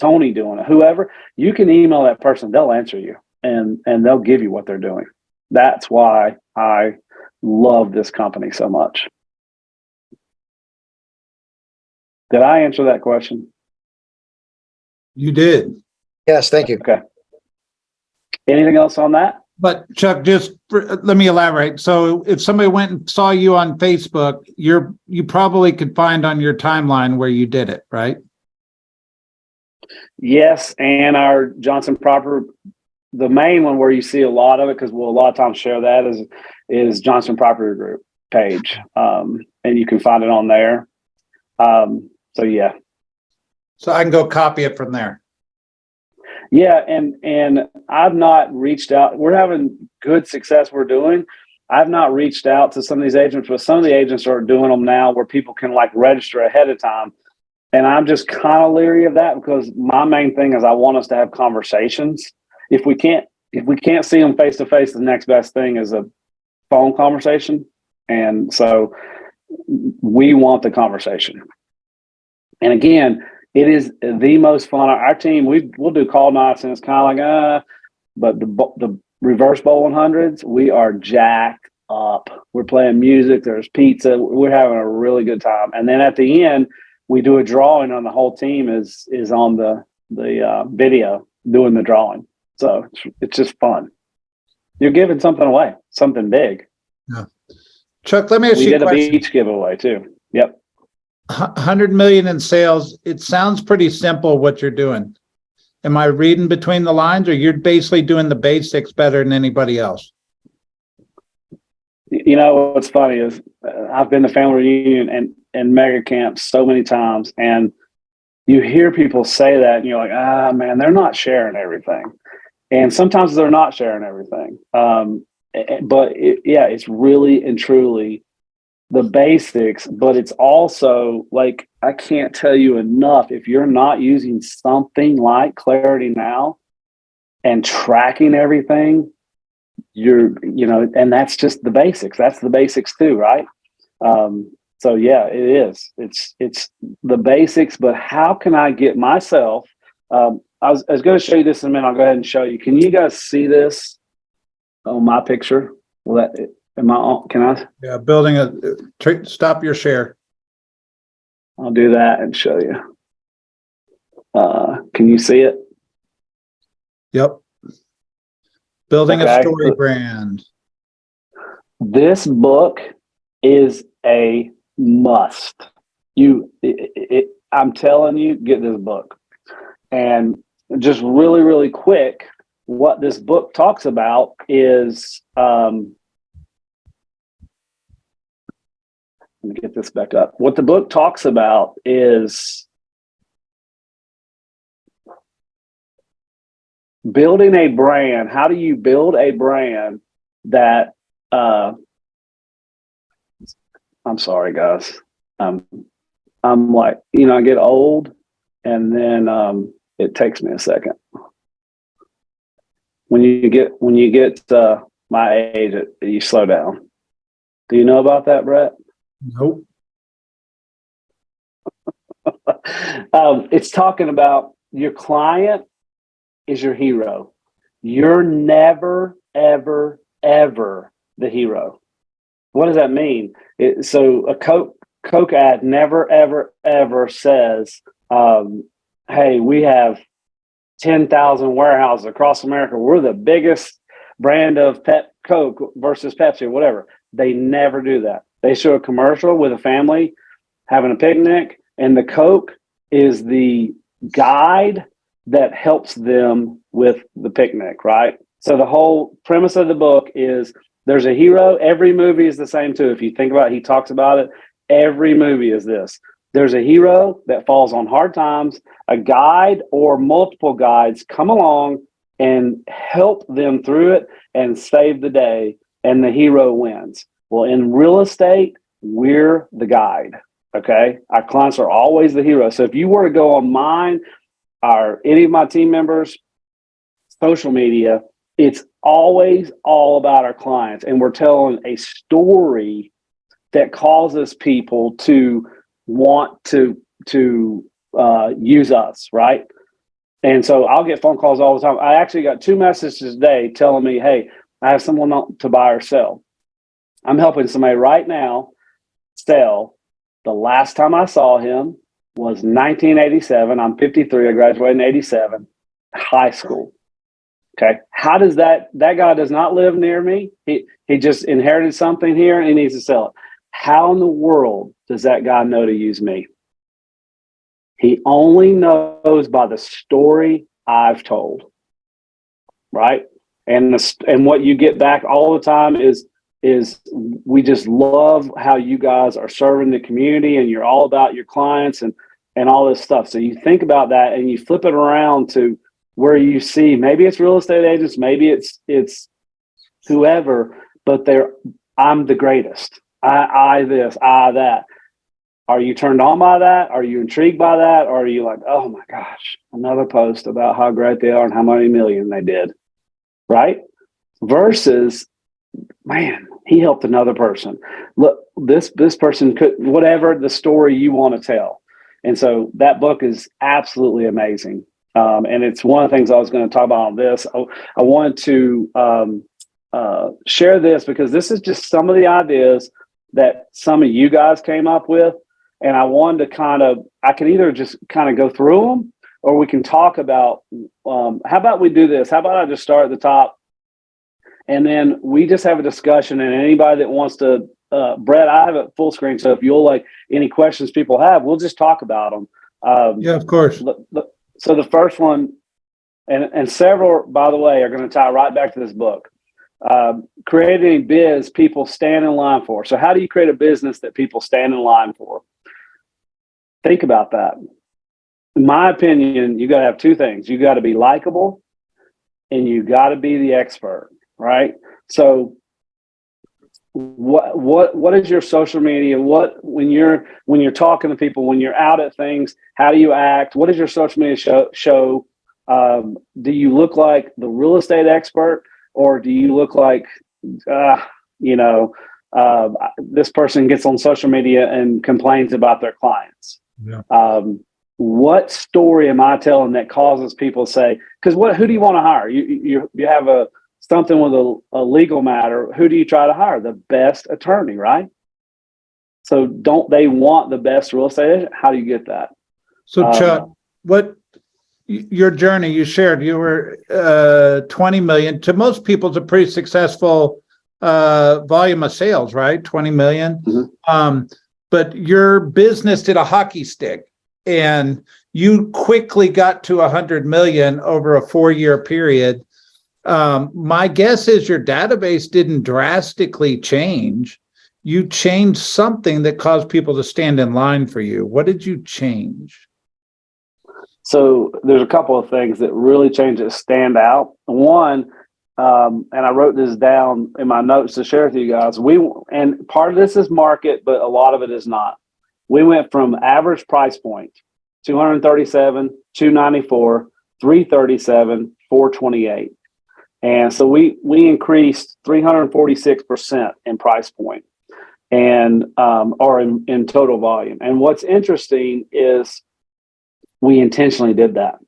Tony doing it, whoever, you can email that person, they'll answer you and they'll give you what they're doing. That's why I love this company so much. Did I answer that question? You did. Yes, thank you. Okay. Anything else on that? But Chuck, let me elaborate. So if somebody went and saw you on Facebook, you probably could find on your timeline where you did it, right? Yes, and our Johnson proper, the main one where you see a lot of it, because we'll a lot of times share that is Johnson Property Group page, and you can find it on there. So yeah. So I can go copy it from there. Yeah, and I've not reached out. We're having good success. We're doing. I've not reached out to some of these agents, but some of the agents are doing them now where people can like register ahead of time. And I'm just kind of leery of that because my main thing is I want us to have conversations. If we can't see them face to face, the next best thing is a phone conversation. And so we want the conversation. And again, it is the most fun. Our team, we'll do call nights, and it's kind of like, but the reverse bowling hundreds, we are jacked up. We're playing music. There's pizza. We're having a really good time. And then at the end, we do a drawing, on the whole team is on the video doing the drawing. So it's just fun. You're giving something away, something big. Yeah. Chuck, let me ask we you a did question. A beach giveaway too. Yep. 100 million in sales. It sounds pretty simple what you're doing. Am I reading between the lines, or you're basically doing the basics better than anybody else? You know, what's funny is I've been to family reunion and mega camps so many times, and you hear people say that, and you're like, man, they're not sharing everything. And sometimes they're not sharing everything. But it's really and truly the basics, but it's also like, I can't tell you enough. If you're not using something like Clarity Now and tracking everything, and that's just the basics. That's the basics too, right? So yeah, it is. It's the basics, but how can I get myself, I was going to show you this in a minute. I'll go ahead and show you. Can you guys see this on my picture? Am I on? Can I? Yeah, stop your share. I'll do that and show you. Can you see it? Yep. Building a story brand. This book is a must. I'm telling you, get this book. And just really, really quick, what this book talks about is, let me get this back up. What the book talks about is building a brand. How do you build a brand that, I'm sorry, guys. I'm like, I get old, and then it takes me a second. When you get my age, you slow down. Do you know about that, Brett? Nope. It's talking about your client is your hero. You're never, ever, ever the hero. What does that mean? So a Coke ad never, ever, ever says, hey, we have 10,000 warehouses across America. We're the biggest brand of Coke versus Pepsi or whatever. They never do that. They show a commercial with a family having a picnic, and the Coke is the guide that helps them with the picnic, right? So the whole premise of the book is there's a hero. Every movie is the same too. If you think about it, he talks about it. Every movie is this. There's a hero that falls on hard times. A guide or multiple guides come along and help them through it and save the day, and the hero wins. Well, in real estate, we're the guide, okay? Our clients are always the hero. So if you were to go on mine, any of my team members' social media, it's always all about our clients, and we're telling a story that causes people to want to use us, right? And so I'll get phone calls all the time. I actually got 2 messages today telling me, hey, I have someone to buy or sell. I'm helping somebody right now sell. The last time I saw him was 1987. I'm 53. I graduated in 87, high school. Okay. How does that guy does not live near me. He just inherited something here and he needs to sell it. How in the world does that guy know to use me? He only knows by the story I've told, right? And what you get back all the time is we just love how you guys are serving the community, and you're all about your clients and all this stuff. So you think about that and you flip it around to where you see maybe it's real estate agents, maybe it's whoever, but I'm the greatest. I this, I that. Are you turned on by that? Are you intrigued by that? Or are you like, oh my gosh, another post about how great they are and how many million they did, right? Versus, man, he helped another person. Look, this person could, whatever the story you want to tell. And so that book is absolutely amazing. And it's one of the things I was going to talk about on this. I wanted to share this because this is just some of the ideas that some of you guys came up with. And I wanted to I can either just kind of go through them, or we can talk about, how about we do this? How about I just start at the top, and then we just have a discussion, and anybody that wants to, Brett, I have it full screen. So if you'll like any questions people have, we'll just talk about them. Yeah, of course. So the first one, and several, by the way, are going to tie right back to this book. Create a biz people stand in line for. So how do you create a business that people stand in line for? Think about that. In my opinion, you got to have two things. You got to be likable, and you got to be the expert, right? So what is your social media? When you're talking to people, when you're out at things, how do you act? What does your social media show? Do you look like the real estate expert, or do you look like this person gets on social media and complains about their clients? Yeah. What story am I telling that causes people to say, because who do you want to hire? You have something with a legal matter. Who do you try to hire? The best attorney, right? So don't they want the best real estate agent? How do you get that? So Chuck, your journey you shared, you were 20 million. To most people, it's a pretty successful volume of sales, right? 20 million. Mm-hmm. But your business did a hockey stick, and you quickly got to 100 million over a 4-year period. My guess is your database didn't drastically change. You changed something that caused people to stand in line for you. What did you change? So there's a couple of things that really changed it stand out. One, and I wrote this down in my notes to share with you guys. And part of this is market, but a lot of it is not. We went from average price point, 237, 294, 337, 428. And so we increased 346% in price point, and or in total volume. And what's interesting is we intentionally did that.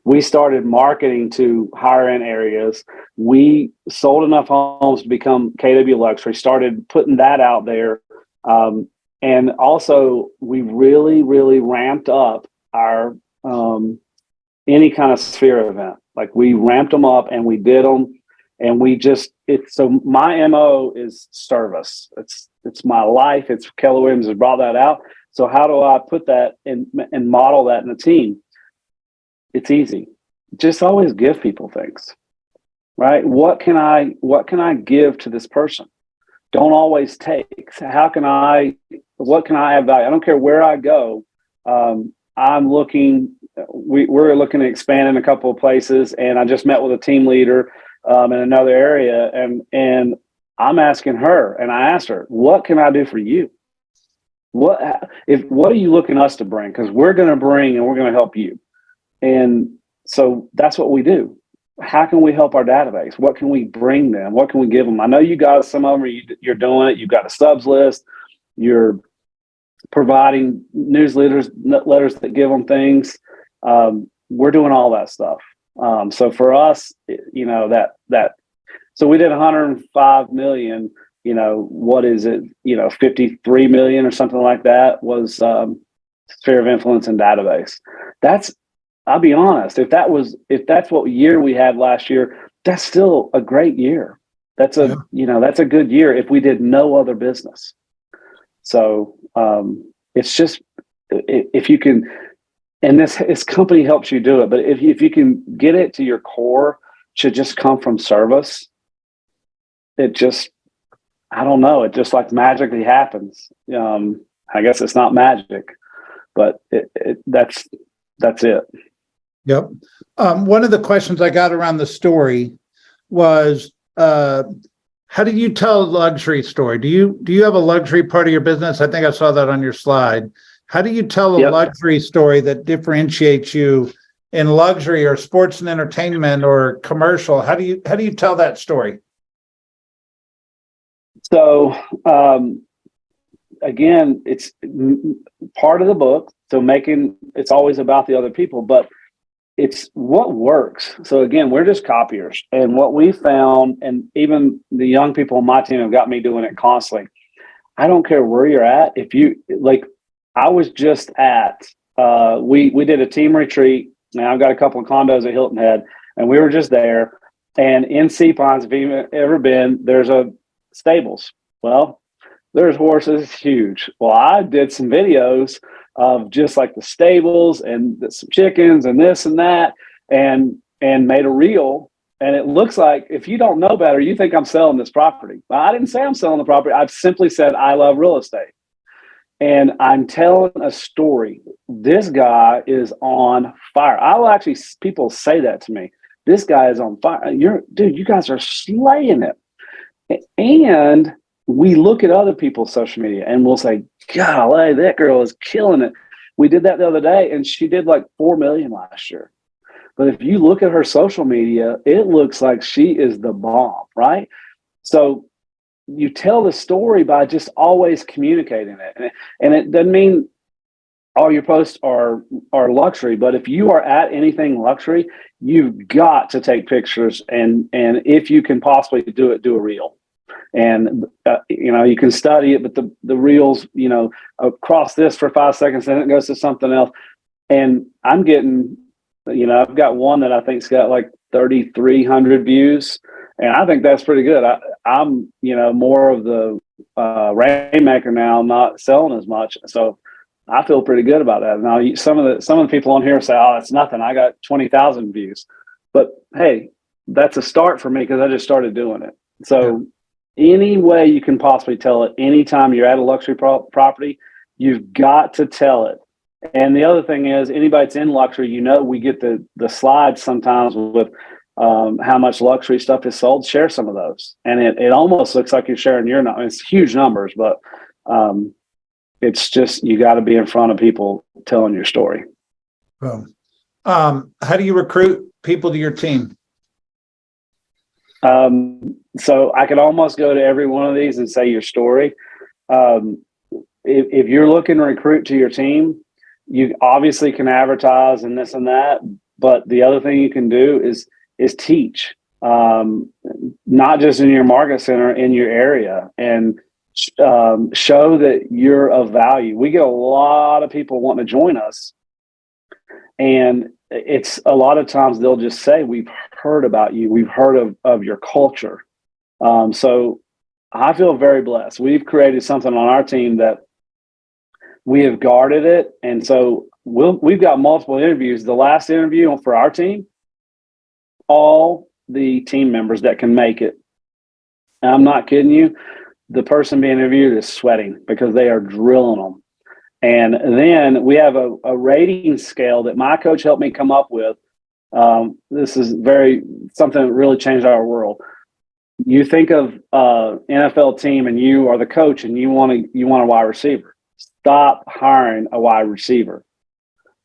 We started marketing to higher end areas. We sold enough homes to become KW Luxury, started putting that out there. And also we really, really ramped up our any kind of sphere event. Like we ramped them up and we did them, and so my MO is service. It's my life. It's Keller Williams has brought that out. So how do I put that and model that in the team? It's easy. Just always give people things, right? What can I give to this person? Don't always take. What can I add value? I don't care where I go. I'm looking, we're looking to expand in a couple of places, and I just met with a team leader in another area, and I'm asking her, and I asked her, what can I do for you? What are you looking us to bring? Because we're going to bring and we're going to help you. And so that's what we do. How can we help our database? What can we bring them? What can we give them? I know you guys, some of them you're doing it. You've got a subs list. You're providing newsletters, letters that give them things. We're doing all that stuff. So for us, so we did 105 million. What is it? 53 million or something like that was sphere of influence and database. I'll be honest, if that's what year we had last year, that's still a great year. That's a good year if we did no other business. So it's just, if you can, and this company helps you do it, but if you can get it to your core to just come from service, it just, I don't know, it just like magically happens. I guess it's not magic, but that's it. Yep. One of the questions I got around the story was, how do you tell a luxury story? Do you have a luxury part of your business? I think I saw that on your slide. How do you tell a luxury story that differentiates you in luxury or sports and entertainment or commercial? How do you tell that story? So, again, it's part of the book. So it's always about the other people, but it's what works. So again, we're just copiers. And what we found, and even the young people on my team have got me doing it constantly. I don't care where you're at. If you like, I was just at, we did a team retreat, and I've got a couple of condos at Hilton Head, and we were just there. And in Sea Pines, if you've ever been, there's a stables. Well, there's horses, huge. Well, I did some videos of just like the stables and some chickens and this and that, and made a reel. And it looks like, if you don't know better, you think I'm selling this property. Well, I didn't say I'm selling the property. I've simply said I love real estate. And I'm telling a story. This guy is on fire. People say that to me. This guy is on fire. You guys are slaying it. And we look at other people's social media and we'll say, golly, that girl is killing it. We did that the other day, and she did like 4 million last year. But if you look at her social media, it looks like she is the bomb, right? So you tell the story by just always communicating it. And it doesn't mean all your posts are luxury, but if you are at anything luxury, you've got to take pictures. And if you can possibly do a reel. And, you can study it, but the reels, across this for 5 seconds, then it goes to something else. And I'm getting, I've got one that I think's got like 3,300 views. And I think that's pretty good. I'm more of the rainmaker now, not selling as much. So I feel pretty good about that. Now, some of the people on here say, oh, it's nothing. I got 20,000 views. But hey, that's a start for me because I just started doing it. So any way you can possibly tell it, anytime you're at a luxury property, you've got to tell it. And the other thing is, anybody that's in luxury, we get the slides sometimes with how much luxury stuff is sold. Share some of those. And it almost looks like you're sharing your numbers. It's huge numbers, but it's just, you got to be in front of people telling your story. How do you recruit people to your team? So I could almost go to every one of these and say your story. If you're looking to recruit to your team, you obviously can advertise and this and that, but the other thing you can do is teach, not just in your market center, in your area, and show that you're of value. We get a lot of people wanting to join us, and it's a lot of times they'll just say, we've heard about you. We've heard of your culture. So I feel very blessed. We've created something on our team that we have guarded it. And so we've got multiple interviews. The last interview for our team, all the team members that can make it, and I'm not kidding you, the person being interviewed is sweating because they are drilling them. And then we have a rating scale that my coach helped me come up with. This is something that really changed our world. You think of NFL team and you are the coach and you want a wide receiver. Stop hiring a wide receiver.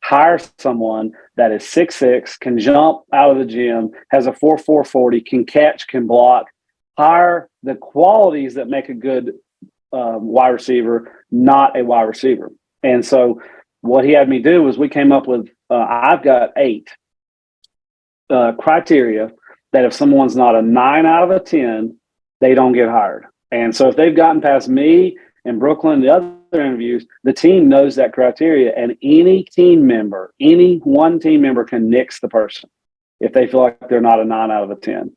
Hire someone that is 6'6", can jump out of the gym, has a 4.4 40, can catch, can block. Hire the qualities that make a good wide receiver, not a wide receiver. And so what he had me do was we came up with, I've got 8 criteria that if someone's not a 9 out of 10, they don't get hired. And so if they've gotten past me and Brooklyn, the other interviews, the team knows that criteria, and any one team member can nix the person if they feel like they're not a 9 out of 10.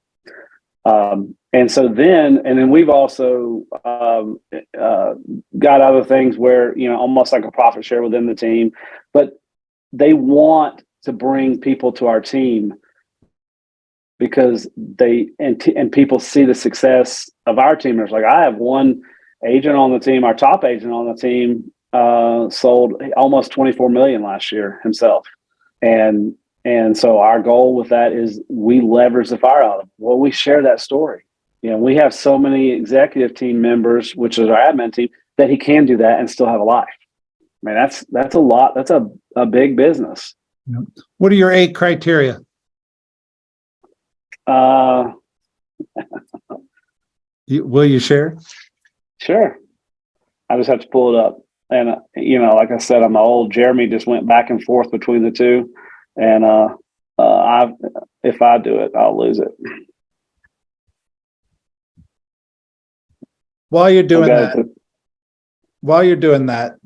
And so then we've also got other things where, almost like a profit share within the team, but they want to bring people to our team because and people see the success of our teamers. Like I have one agent on the team, our top agent on the team, sold almost 24 million last year himself. And And so our goal with that is we leverage the fire out of them. Well, we share that story. You know, we have so many executive team members, which is our admin team, that he can do that and still have a life. I mean, that's a lot. That's a big business. What are your 8 criteria? Will you share? Sure. I just have to pull it up. And, like I said, I'm old. Jeremy just went back and forth between the two. And if I do it, I'll lose it. While you're doing that,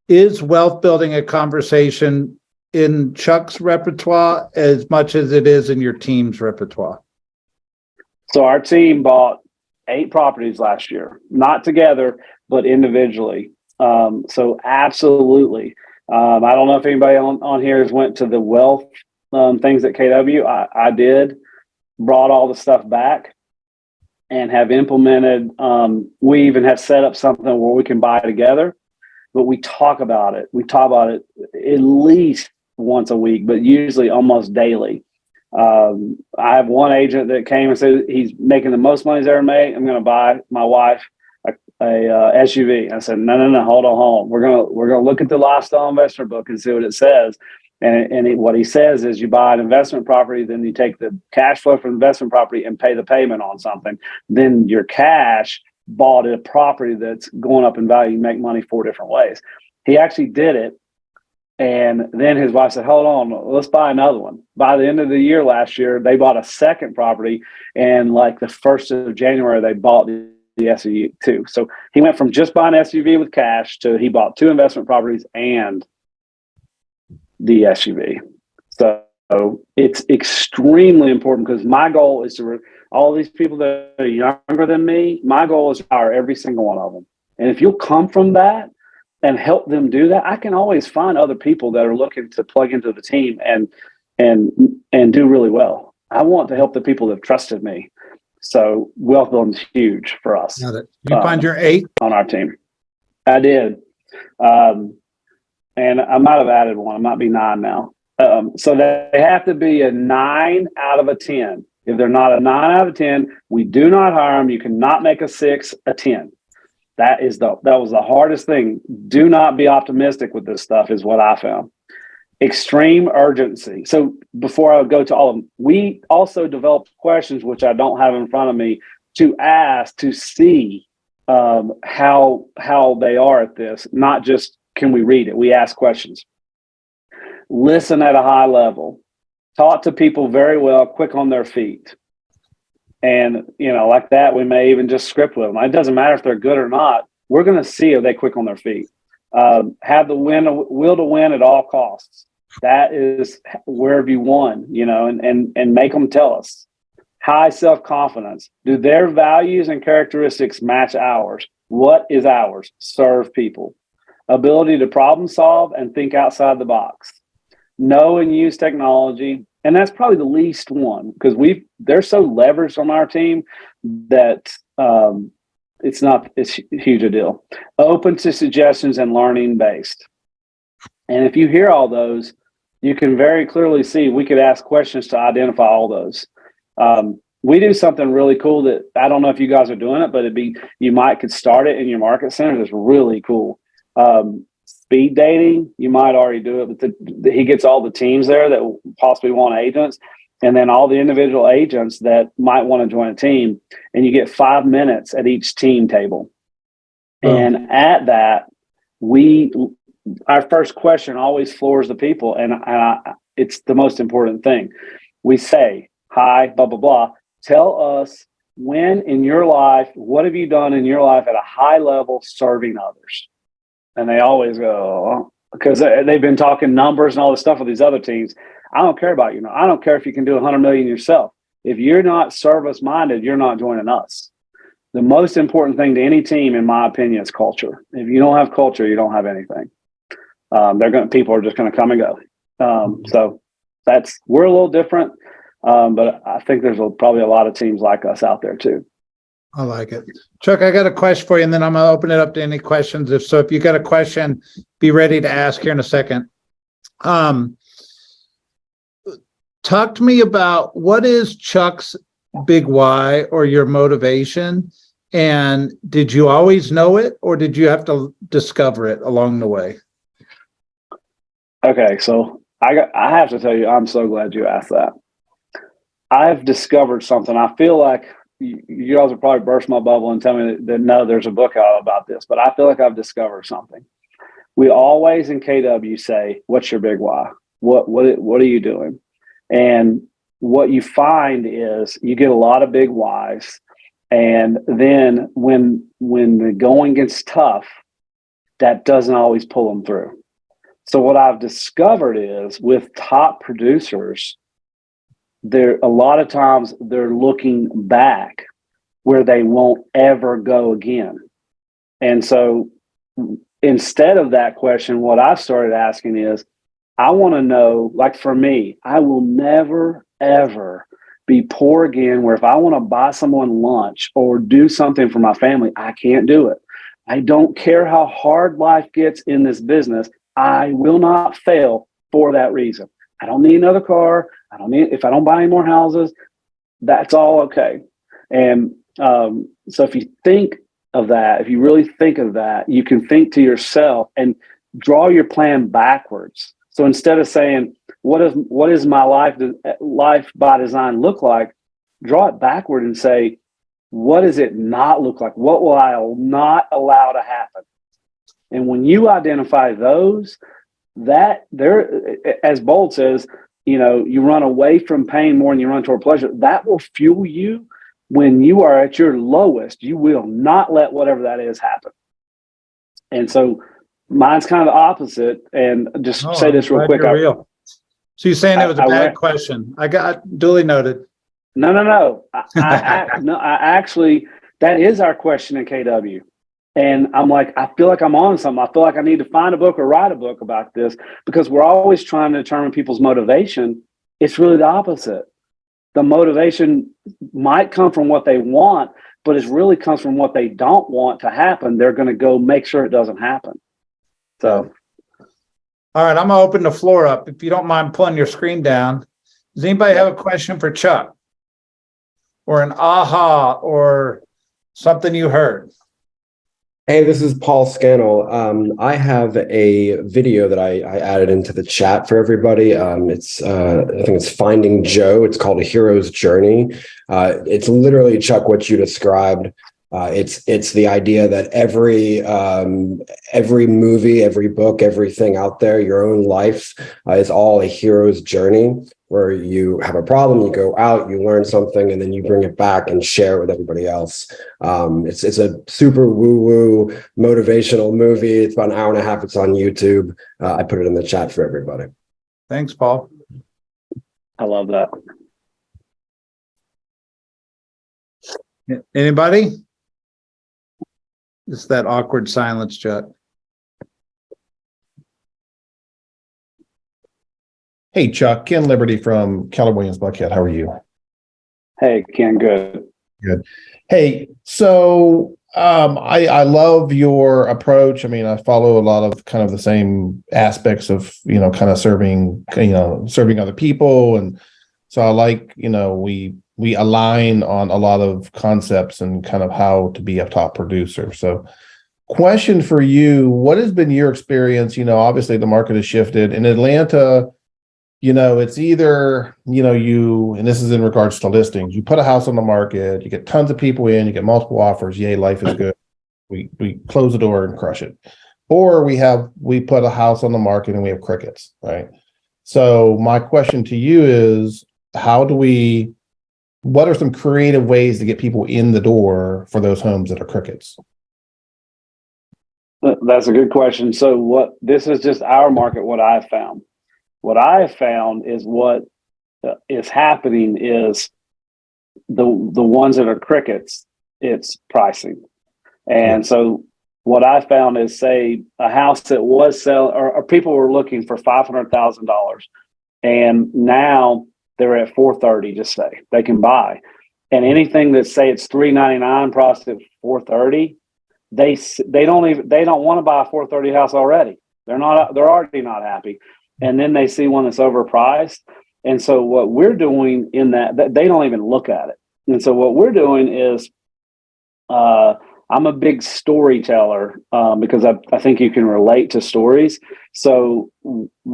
is wealth building a conversation in Chuck's repertoire as much as it is in your team's repertoire? So our team bought 8 properties last year, not together, but individually. So absolutely. I don't know if anybody on here has went to the wealth things at KW. I did, brought all the stuff back and have implemented. We even have set up something where we can buy together, but we talk about it. We talk about it at least once a week, but usually almost daily. I have one agent that came and said he's making the most money he's ever made. I'm going to buy my wife a SUV. I said, no, hold on. We're gonna look at the lifestyle investor book and see what it says. And what he says is you buy an investment property, then you take the cash flow from the investment property and pay the payment on something. Then your cash bought a property that's going up in value. You make money 4 different ways. He actually did it. And then his wife said, hold on, let's buy another one. By the end of the year last year, they bought a second property. And like the 1st of January, they bought the SUV too. So he went from just buying an SUV with cash to he bought 2 investment properties and the SUV. So it's extremely important because my goal is to all these people that are younger than me, my goal is to hire every single one of them. And if you'll come from that and help them do that, I can always find other people that are looking to plug into the team and do really well. I want to help the people that have trusted me. So wealth building is huge for us. Got it. You find your 8 on our team. I did. And I might have added one. It might be 9 now. So they have to be a 9 out of a 10. If they're not a 9 out of 10, we do not hire them. You cannot make a 6 a 10. That was the hardest thing. Do not be optimistic with this stuff is what I found. Extreme urgency. So before I go to all of them, we also developed questions, which I don't have in front of me, to ask to see how they are at this, not just can we read it. We ask questions. Listen at a high level. Talk to people very well, quick on their feet. And, like that, we may even just script with them. It doesn't matter if they're good or not. We're going to see if they're quick on their feet. Have the will to win at all costs. That is where have you won, and make them tell us. High self-confidence. Do their values and characteristics match ours? What is ours? Serve people. Ability to problem solve and think outside the box. Know and use technology. And that's probably the least one because they're so leveraged on our team that it's huge a deal. Open to suggestions and learning based. And if you hear all those, you can very clearly see we could ask questions to identify all those. We do something really cool that I don't know if you guys are doing it, but you could start it in your market center. It's really cool. Speed dating, you might already do it, but he gets all the teams there that possibly want agents, and then all the individual agents that might want to join a team, and you get 5 minutes at each team table. And at that, our first question always floors the people, and it's the most important thing. We say, hi, blah, blah, blah. Tell us when in your life, what have you done in your life at a high level serving others? And they always go, because they've been talking numbers and all this stuff with these other teams. I don't care about you. I don't care if you can do 100 million yourself. If you're not service minded, you're not joining us. The most important thing to any team, in my opinion, is culture. If you don't have culture, you don't have anything. People are just going to come and go. So we're a little different, but I think there's probably a lot of teams like us out there too. I like it. Chuck, I got a question for you, and then I'm going to open it up to any questions. If you got a question, be ready to ask here in a second. talk to me about what is Chuck's big why or your motivation? And did you always know it, or did you have to discover it along the way? Okay, so I have to tell you, I'm so glad you asked that. I've discovered something. I feel like you guys will probably burst my bubble and tell me that no, there's a book out about this, but I feel like I've discovered something. We always in KW say, "What's your big why? What are you doing?" And what you find is you get a lot of big whys, and then when the going gets tough, that doesn't always pull them through. So what I've discovered is with top producers, there a lot of times they're looking back where they won't ever go again. And so instead of that question, what I've started asking is, I want to know, like for me, I will never, ever be poor again, where if I want to buy someone lunch or do something for my family, I can't do it. I don't care how hard life gets in this business. I will not fail for that reason. I don't need another car. If I don't buy any more houses, that's all okay. And so if you think of that, if you really think of that, you can think to yourself and draw your plan backwards. So instead of saying, what is my life by design look like? Draw it backward and say, what does it not look like? What will I not allow to happen? And when you identify those, that there, as Bold says, you run away from pain more than you run toward pleasure. That will fuel you when you are at your lowest. You will not let whatever that is happen. And so mine's kind of the opposite. And just say this real quick. Real. So you're saying it was a bad question. I got duly noted. No. I actually, that is our question in KW. And I'm like, I feel like I'm on something. I feel like I need to find a book or write a book about this, because we're always trying to determine people's motivation. It's really the opposite. The motivation might come from what they want, but it really comes from what they don't want to happen. They're going to go make sure it doesn't happen. So. All right, I'm going to open the floor up. If you don't mind pulling your screen down. Does anybody have a question for Chuck? Or an aha or something you heard? Hey, this is Paul Scannell. I have a video that I added into the chat for everybody. I think it's Finding Joe. It's called A Hero's Journey. It's literally, Chuck, what you described. It's the idea that every movie, every book, everything out there, your own life is all a hero's journey, where you have a problem, you go out, you learn something, and then you bring it back and share it with everybody else. It's a super woo-woo motivational movie. It's about an hour and a half. It's on YouTube. I put it in the chat for everybody. Thanks, Paul. I love that. Anybody? It's that awkward silence, Chuck. Hey, Chuck, Ken Liberty from Keller Williams Buckhead. How are you? Hey, Ken, good. Good. Hey, so I love your approach. I mean, I follow a lot of kind of the same aspects of, kind of serving other people. And so I like, we align on a lot of concepts and kind of how to be a top producer. So question for you, what has been your experience? Obviously the market has shifted in Atlanta. It's either, and this is in regards to listings, you put a house on the market, you get tons of people in, you get multiple offers. Yay, life is good. We close the door and crush it. Or we put a house on the market and we have crickets, right? So my question to you is, what are some creative ways to get people in the door for those homes that are crickets? That's a good question. So this is just our market, what I've found. What I have found is what is happening is the ones that are crickets, it's pricing. And so what I found is, say, a house that was selling, or people were looking for $500,000, and now they're at $430, just say they can buy. And anything that say it's $399 priced at $430, they don't want to buy a $430 house already. They're already not happy. And then they see one that's overpriced, And so what we're doing in that they don't even look at it. And so what we're doing is, I'm a big storyteller because I think you can relate to stories. So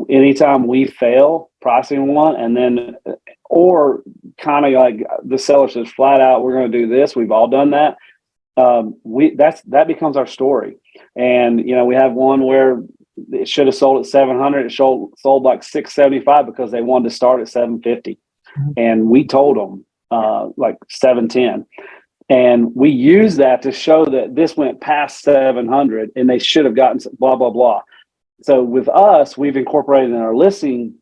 anytime we fail pricing one, and then, or kind of like the seller says flat out, we're going to do this. We've all done that. That becomes our story. And, we have one where it should have sold at 700. It sold like 675 because they wanted to start at 750. And we told them like 710. And we use that to show that this went past 700 and they should have gotten blah, blah, blah. So with us, we've incorporated in our listing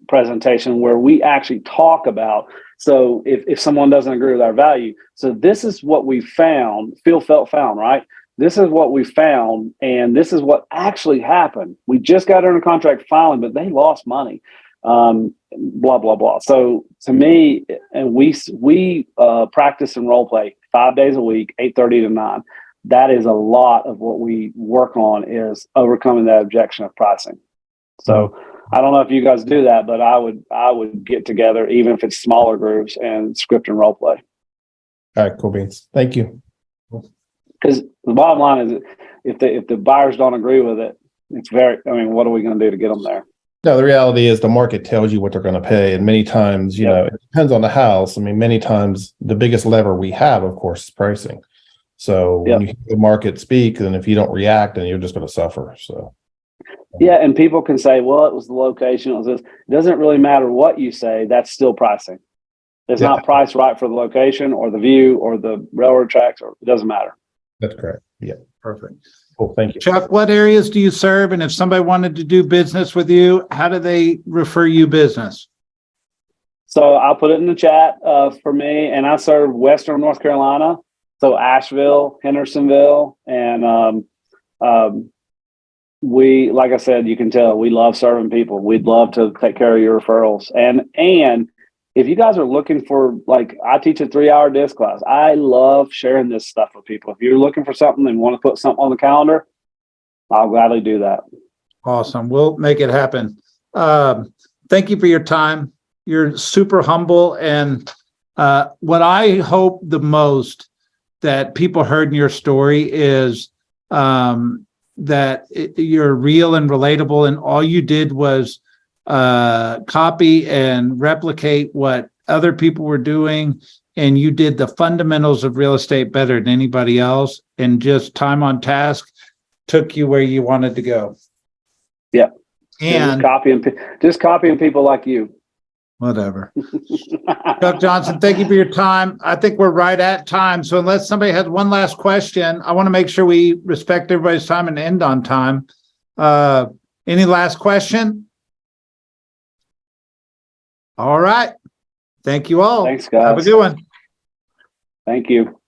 presentation where we actually talk about, so if someone doesn't agree with our value, so this is what we found, feel, felt, found, right? This is what we found, and this is what actually happened. We just got under contract filing, but they lost money. Blah, blah, blah. So to me, and we practice and role play 5 days a week, 8:30 to 9. That is a lot of what we work on, is overcoming that objection of pricing. So I don't know if you guys do that, but I would get together, even if it's smaller groups, and script and role play. All right, cool beans. Thank you. Because the bottom line is, if the buyers don't agree with it, what are we going to do to get them there? No, the reality is the market tells you what they're going to pay. And many times, it depends on the house. I mean, many times the biggest lever we have, of course, is pricing. So when you hear the market speak, then if you don't react, then you're just going to suffer. So. Yeah. And people can say, well, it was the location. It was this. It doesn't really matter what you say. That's still pricing. It's not priced right for the location or the view or the railroad tracks, or it doesn't matter. That's correct. Yeah. Perfect. Cool. Thank you. Chuck, what areas do you serve? And if somebody wanted to do business with you, how do they refer you business? So I'll put it in the chat for me, and I serve Western North Carolina. So Asheville, Hendersonville, and we, like I said, you can tell we love serving people. We'd love to take care of your referrals. And if you guys are looking for, like, I teach a 3-hour disc class. I love sharing this stuff with people. If you're looking for something and want to put something on the calendar, I'll gladly do that. Awesome. We'll make it happen. Thank you for your time. You're super humble. And what I hope the most that people heard in your story is that you're real and relatable, and all you did was copy and replicate what other people were doing, and you did the fundamentals of real estate better than anybody else, and just time on task took you where you wanted to go. Yeah. And just copying people like you. Whatever. Chuck Johnson, thank you for your time. I think we're right at time. So unless somebody has one last question, I want to make sure we respect everybody's time and end on time. Any last question? All right. Thank you all. Thanks, guys. Have a good one. Thank you.